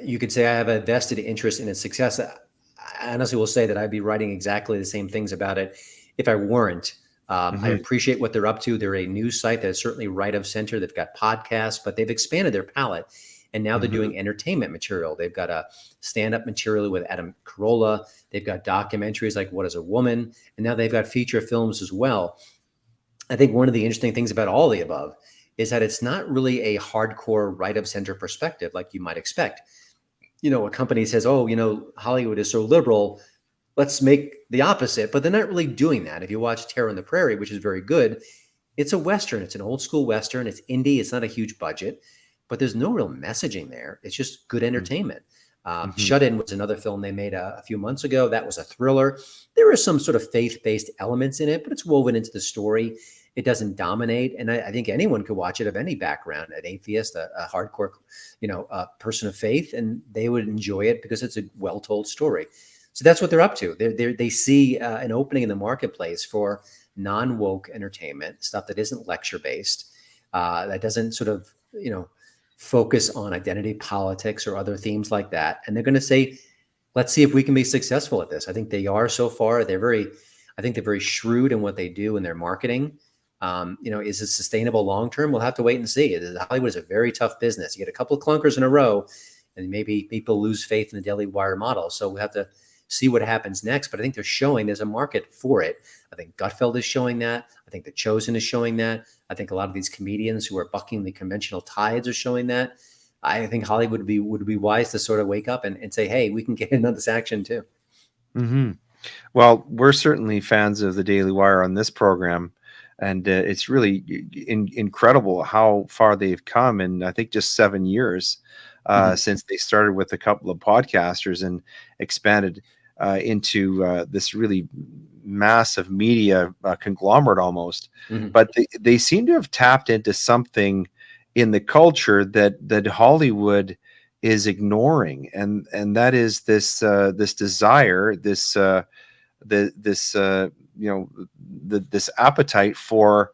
you could say I have a vested interest in its success. I honestly will say that I'd be writing exactly the same things about it if I weren't. I appreciate what they're up to. They're a news site that's certainly right of center. They've got podcasts, but they've expanded their palette. And now they're doing entertainment material. They've got a stand-up material with Adam Carolla. They've got documentaries like What is a Woman? And now they've got feature films as well. I think one of the interesting things about all the above is that it's not really a hardcore right of center perspective like you might expect. a company says, oh, Hollywood is so liberal, let's make the opposite. But they're not really doing that. If you watch Terror on the Prairie, which is very good, it's a Western. It's an old school Western. It's indie. It's not a huge budget, but there's no real messaging there. It's just good entertainment. Mm-hmm. Shut In was another film they made a few months ago. That was a thriller. There are some sort of faith-based elements in it, but it's woven into the story. It doesn't dominate. And I think anyone could watch it of any background, an atheist, a hardcore, a person of faith, and they would enjoy it because it's a well-told story. So that's what they're up to. They see an opening in the marketplace for non-woke entertainment, stuff that isn't lecture-based, that doesn't sort of, focus on identity politics or other themes like that. And they're going to say, let's see if we can be successful at this. I think they are so far. I think they're very shrewd in what they do in their marketing. Is it sustainable long-term? We'll have to wait and see. Hollywood is a very tough business. You get a couple of clunkers in a row and maybe people lose faith in the Daily Wire model. So we have to see what happens next. But I think they're showing there's a market for it. I think Gutfeld is showing that. I think The Chosen is showing that. I think a lot of these comedians who are bucking the conventional tides are showing that. I think Hollywood would be wise to sort of wake up and say, hey, we can get in on this action too. Mm-hmm. Well, we're certainly fans of the Daily Wire on this program, and it's really incredible how far they've come in, I think, just 7 years since they started with a couple of podcasters and expanded into this really massive media conglomerate almost. Mm-hmm. But they seem to have tapped into something in the culture that Hollywood is ignoring, and that is this desire, this appetite for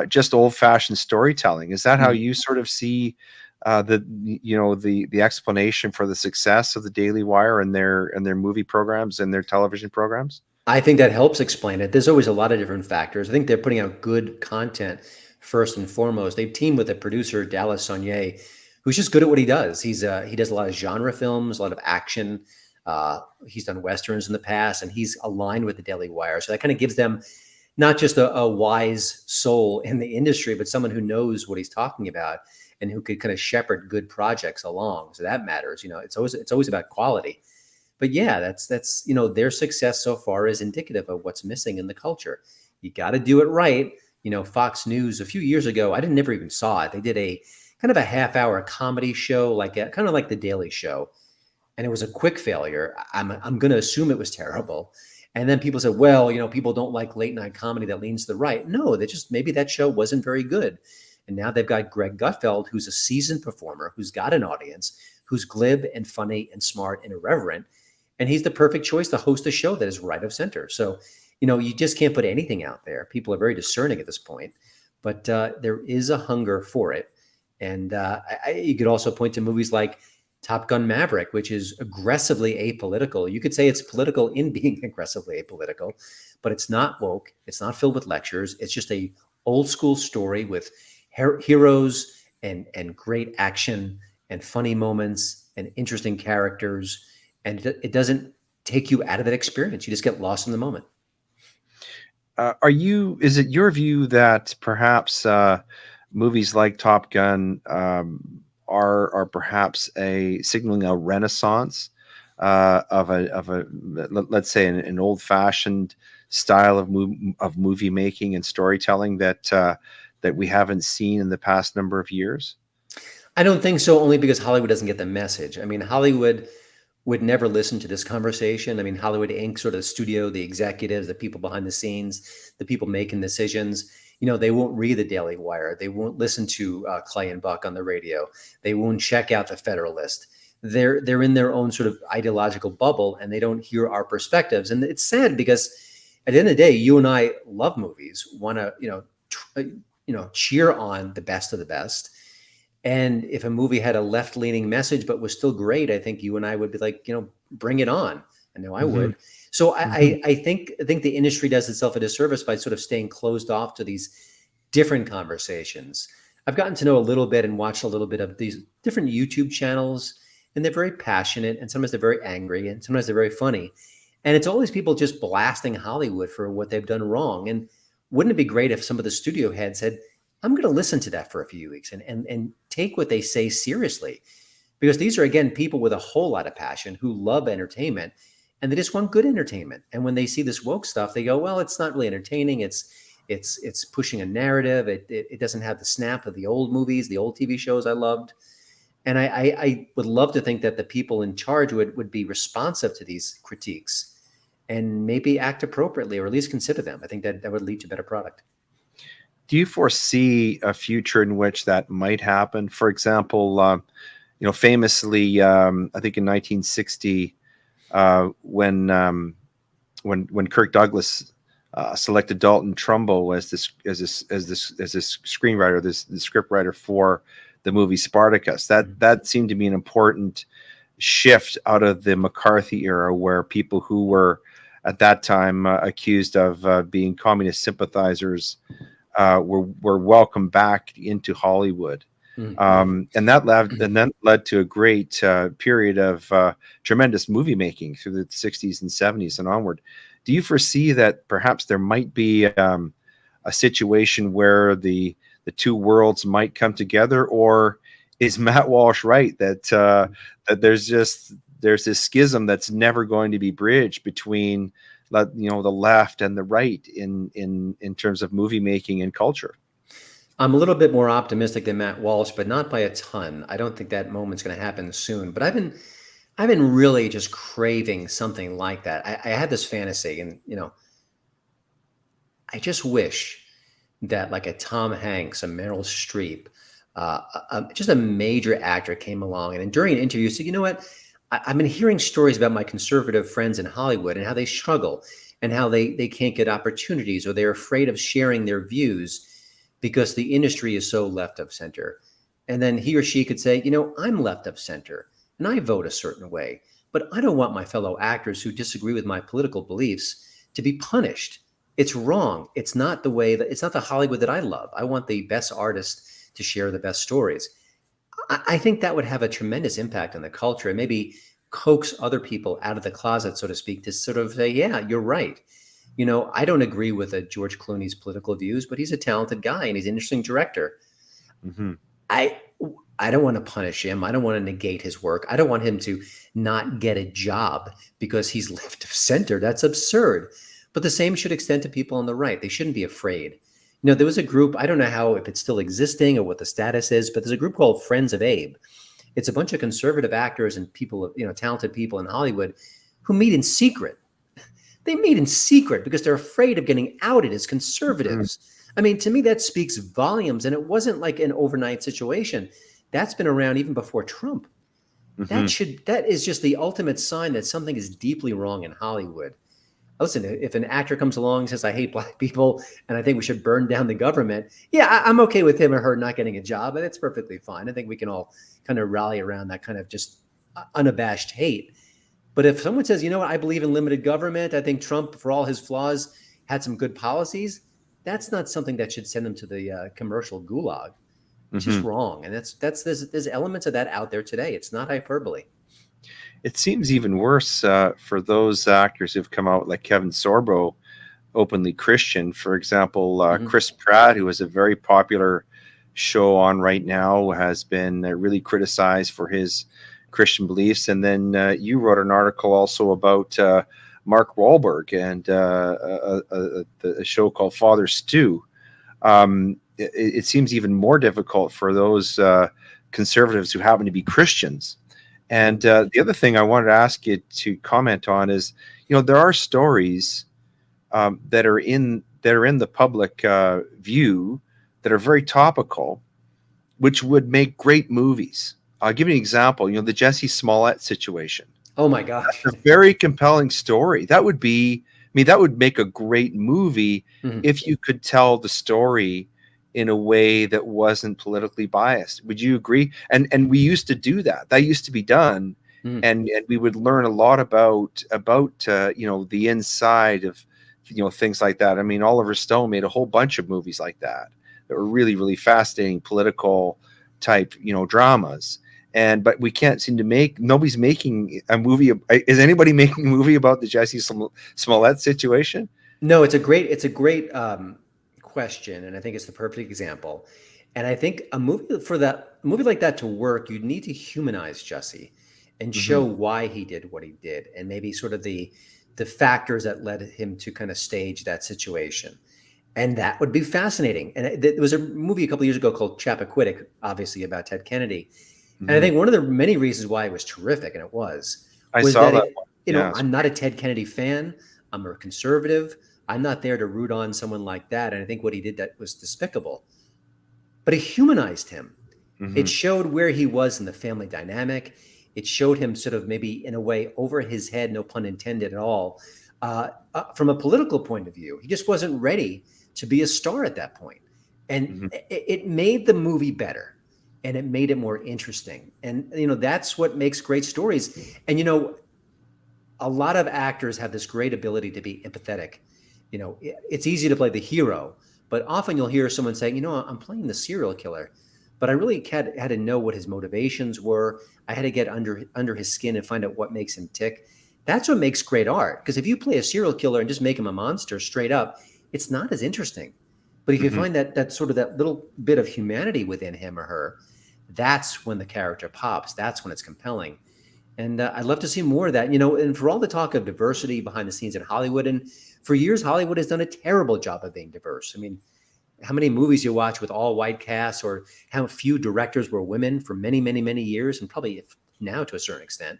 just old-fashioned storytelling. Is that how you sort of see the explanation for the success of the Daily Wire and their movie programs and their television programs? I think that helps explain it. There's always a lot of different factors. I think they're putting out good content first and foremost. They've teamed with a producer, Dallas Saunier, who's just good at what he does. He does a lot of genre films, a lot of action. He's done Westerns in the past, and he's aligned with the Daily Wire. So that kind of gives them not just a wise soul in the industry, but someone who knows what he's talking about and who could kind of shepherd good projects along. So that matters. It's always about quality. But yeah, that's their success so far is indicative of what's missing in the culture. You got to do it right. Fox News a few years ago, I never even saw it. They did a kind of a half-hour comedy show, kind of like The Daily Show, and it was a quick failure. I'm going to assume it was terrible. And then people said, well, people don't like late night comedy that leans to the right. No, maybe that show wasn't very good. And now they've got Greg Gutfeld, who's a seasoned performer, who's got an audience, who's glib and funny and smart and irreverent. And he's the perfect choice to host a show that is right of center. So, you just can't put anything out there. People are very discerning at this point, but there is a hunger for it. And you could also point to movies like Top Gun Maverick, which is aggressively apolitical. You could say it's political in being aggressively apolitical, but it's not woke. It's not filled with lectures. It's just a old school story with heroes and great action and funny moments and interesting characters. And it doesn't take you out of that experience. You just get lost in the moment. Is it your view that perhaps movies like Top Gun are perhaps signaling a renaissance of a let's say an old-fashioned style of movie making and storytelling that we haven't seen in the past number of years? I don't think so, only because Hollywood doesn't get the message. I mean, Hollywood would never listen to this conversation. I mean, Hollywood Inc., sort of the studio, the executives, the people behind the scenes, the people making decisions, they won't read the Daily Wire. They won't listen to Clay and Buck on the radio. They won't check out the Federalist. They're in their own sort of ideological bubble, and they don't hear our perspectives. And it's sad because at the end of the day, you and I love movies, want to, cheer on the best of the best. And if a movie had a left-leaning message but was still great, I think you and I would be like, bring it on. I know I would. So I think the industry does itself a disservice by sort of staying closed off to these different conversations. I've gotten to know a little bit and watched a little bit of these different YouTube channels, and they're very passionate, and sometimes they're very angry, and sometimes they're very funny. And it's always people just blasting Hollywood for what they've done wrong. And wouldn't it be great if some of the studio heads said, I'm going to listen to that for a few weeks and take what they say seriously, because these are, again, people with a whole lot of passion who love entertainment, and they just want good entertainment. And when they see this woke stuff, they go, well, it's not really entertaining. It's pushing a narrative. It doesn't have the snap of the old movies, the old TV shows I loved. And I would love to think that the people in charge would be responsive to these critiques and maybe act appropriately, or at least consider them. I think that would lead to a better product. Do you foresee a future in which that might happen? For example, famously, I think in 1960, when Kirk Douglas selected Dalton Trumbo as this screenwriter, the script writer for the movie Spartacus, that seemed to be an important shift out of the McCarthy era, where people who were at that time accused of being communist sympathizers were welcomed back into Hollywood. And that led to a great period of tremendous movie making through the 60s and 70s and onward. Do you foresee that perhaps there might be a situation where the two worlds might come together, or is Matt Walsh right that that there's this schism that's never going to be bridged between the left and the right in terms of movie making and culture? I'm a little bit more optimistic than Matt Walsh, but not by a ton. I don't think that moment's going to happen soon. But I've been really just craving something like that. I had this fantasy, and I just wish that like a Tom Hanks, a Meryl Streep, just a major actor came along and during an interview said, you know what? I've been hearing stories about my conservative friends in Hollywood and how they struggle and how they can't get opportunities, or they're afraid of sharing their views because the industry is so left of center. And then he or she could say, I'm left of center and I vote a certain way, but I don't want my fellow actors who disagree with my political beliefs to be punished. It's wrong. It's not it's not the Hollywood that I love. I want the best artists to share the best stories. I think that would have a tremendous impact on the culture and maybe coax other people out of the closet, so to speak, to sort of say, yeah, you're right. I don't agree with George Clooney's political views, but he's a talented guy and he's an interesting director. Mm-hmm. I don't want to punish him. I don't want to negate his work. I don't want him to not get a job because he's left of center. That's absurd. But the same should extend to people on the right. They shouldn't be afraid. There was a group, I don't know if it's still existing or what the status is, but there's a group called Friends of Abe. It's a bunch of conservative actors and people, talented people in Hollywood who meet in secret. They meet in secret because they're afraid of getting outed as conservatives. Mm-hmm. I mean, to me, that speaks volumes. And it wasn't like an overnight situation. That's been around even before Trump. Mm-hmm. That is just the ultimate sign that something is deeply wrong in Hollywood. Listen, if an actor comes along and says, I hate black people and I think we should burn down the government, yeah, I'm okay with him or her not getting a job, and it's perfectly fine. I think we can all kind of rally around that kind of just unabashed hate. But if someone says, you know what, I believe in limited government, I think Trump, for all his flaws, had some good policies, that's not something that should send them to the commercial gulag. It's just wrong. And there's elements of that out there today. It's not hyperbole. It seems even worse for those actors who've come out, like Kevin Sorbo, openly Christian. For example, Chris Pratt, who has a very popular show on right now, has been really criticized for his Christian beliefs. And then you wrote an article also about Mark Wahlberg and a show called Father Stew. It seems even more difficult for those conservatives who happen to be Christians. And the other thing I wanted to ask you to comment on is, there are stories that are in the public view that are very topical, which would make great movies. I'll give you an example. The Jussie Smollett situation. Oh my gosh, that's a very compelling story. That would make a great movie if you could tell the story in a way that wasn't politically biased. Would you agree? And we used to do that. That used to be done, and we would learn a lot about the inside of things like that. I mean, Oliver Stone made a whole bunch of movies like that were really, really fascinating political type dramas. But we can't seem to nobody's making a movie. Is anybody making a movie about the Jussie Smollett situation? No, it's a great question, and I think it's the perfect example. And I think a movie like that to work, you'd need to humanize Jesse and show why he did what he did, and maybe sort of the factors that led him to kind of stage that situation. And that would be fascinating. And there was a movie a couple of years ago called Chappaquiddick, obviously about Ted Kennedy. And I think one of the many reasons why it was terrific, and it was saw that that one. you know, I'm not a Ted Kennedy fan. I'm a conservative. I'm not there to root on someone like that. And I think what he did that was despicable. But it humanized him. It showed where he was in the family dynamic. It showed him sort of maybe in a way over his head, no pun intended at all, from a political point of view. He just wasn't ready to be a star at that point. And it made the movie better, and it made it more interesting. And, you know, that's what makes great stories. And, you know, a lot of actors have this great ability to be empathetic. You know, it's easy to play the hero, but often you'll hear someone saying, you know, I'm playing the serial killer, but I really had to know what his motivations were. I had to get under his skin and find out what makes him tick. That's what makes great art. Because if you play a serial killer and just make him a monster straight up, it's not as interesting. But if you find that sort of that little bit of humanity within him or her, that's when the character pops. That's when it's compelling. And I'd love to see more of that, you know, and for all the talk of diversity behind the scenes in Hollywood, and for years, Hollywood has done a terrible job of being diverse. I mean, how many movies you watch with all white casts, or how few directors were women for many, many, many years, and probably now to a certain extent.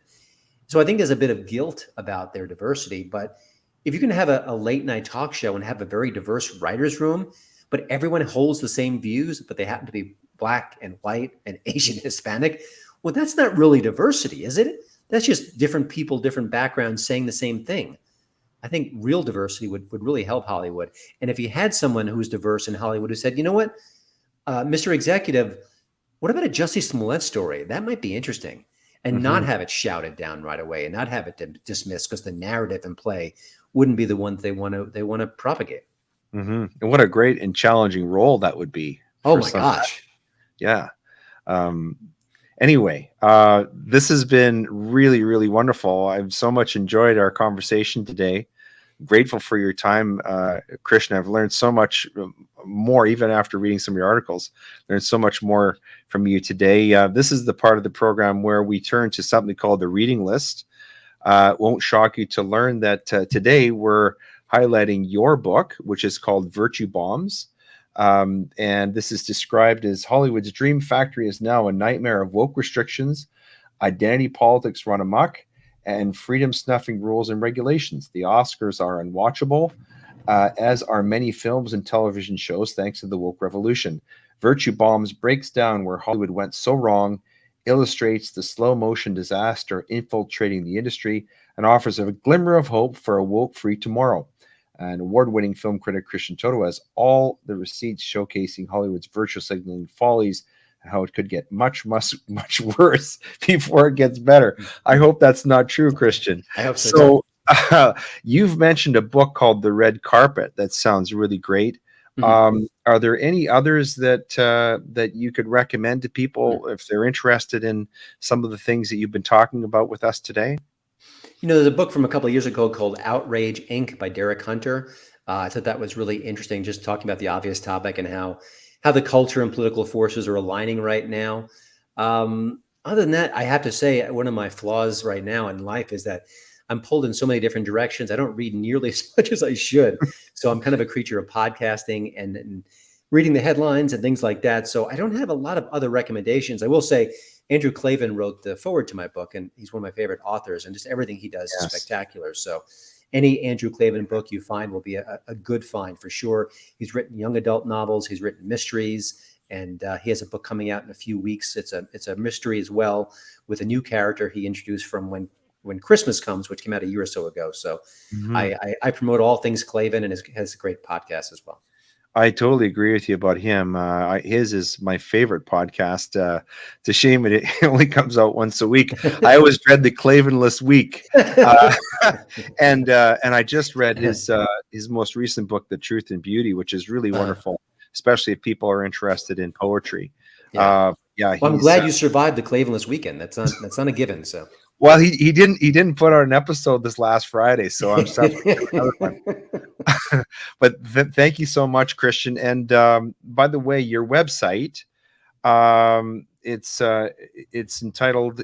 So I think there's a bit of guilt about their diversity. But if you can have a late night talk show and have a very diverse writer's room, but everyone holds the same views, but they happen to be Black and white and Asian, Hispanic, well, that's not really diversity, is it? That's just different people, different backgrounds saying the same thing. I think real diversity would really help Hollywood. And if you had someone who's diverse in Hollywood who said, you know what, Mr. Executive, what about a Jussie Smollett story? That might be interesting. And not have it shouted down right away, and not have it dismissed because the narrative and play wouldn't be the one they want to propagate. And what a great and challenging role that would be. Oh my gosh. Yeah. Anyway, this has been really, really wonderful. I've so much enjoyed our conversation today. Grateful for your time, Christian. I've learned so much more, even after reading some of your articles. Learned so much more from you today. This is the part of the program where we turn to something called the reading list. It won't shock you to learn that today we're highlighting your book, which is called Virtue Bombs. And this is described as Hollywood's dream factory is now a nightmare of woke restrictions, identity politics run amok, and freedom snuffing rules and regulations. The Oscars are unwatchable, as are many films and television shows, thanks to the woke revolution. Virtue Bombs breaks down where Hollywood went so wrong, illustrates the slow motion disaster infiltrating the industry, and offers a glimmer of hope for a woke-free tomorrow. An award-winning film critic, Christian Toto, has all the receipts showcasing Hollywood's virtue signaling follies and how it could get much, much, much worse before it gets better. I hope that's not true, Christian. I hope so. So you've mentioned a book called The Red Carpet. That sounds really great. Are there any others that you could recommend to people if they're interested in some of the things that you've been talking about with us today? You know, there's a book from a couple of years ago called Outrage, Inc. by Derek Hunter. I thought that was really interesting, just talking about the obvious topic and how the culture and political forces are aligning right now. Other than that, I have to say one of my flaws right now in life is that I'm pulled in so many different directions. I don't read nearly as much as I should. So I'm kind of a creature of podcasting and reading the headlines and things like that. So I don't have a lot of other recommendations. I will say Andrew Klavan wrote the foreword to my book, and he's one of my favorite authors, and just everything he does is spectacular. So any Andrew Klavan book you find will be a good find for sure. He's written young adult novels. He's written mysteries, and he has a book coming out in a few weeks. It's a mystery as well, with a new character he introduced from When Christmas Comes, which came out a year or so ago. So I promote all things Klavan, and has a great podcast as well. I totally agree with you about him. His is my favorite podcast. It's a shame it only comes out once a week. I always dread the Klavanless week. And I just read his most recent book, The Truth and Beauty, which is really wonderful, especially if people are interested in poetry. Well, I'm glad you survived the Klavanless weekend. That's not a given. So. Well, he didn't put out an episode this last Friday, so I'm suffering another one. But thank you so much, Christian. And by the way, your website, it's entitled,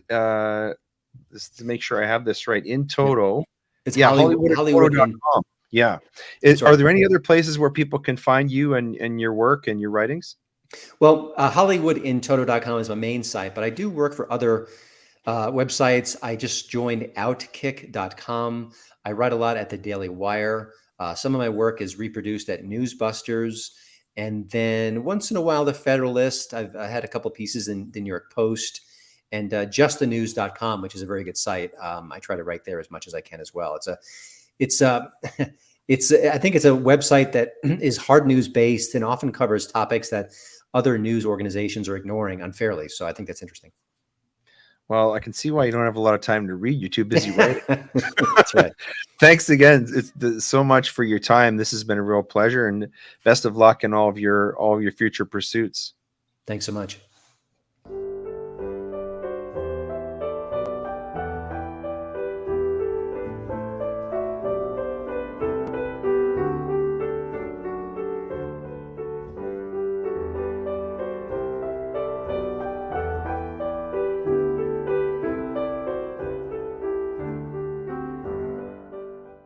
just to make sure I have this right, In Yeah. Toto. It's Yeah, Hollywood in, hollywoodintoto.com. Yeah. sorry. Are there any other places where people can find you and your work and your writings? Well, hollywoodintoto.com is my main site, but I do work for other websites. I just joined outkick.com. I write a lot at the Daily Wire. Some of my work is reproduced at Newsbusters. And then once in a while, the Federalist. I had a couple pieces in the New York Post, and justthenews.com, which is a very good site. I try to write there as much as I can as well. It's I think it's a website that is hard news based and often covers topics that other news organizations are ignoring unfairly. So I think that's interesting. Well, I can see why you don't have a lot of time to read. You're too busy writing. That's right. Thanks again so much for your time. This has been a real pleasure, and best of luck in all of your future pursuits. Thanks so much.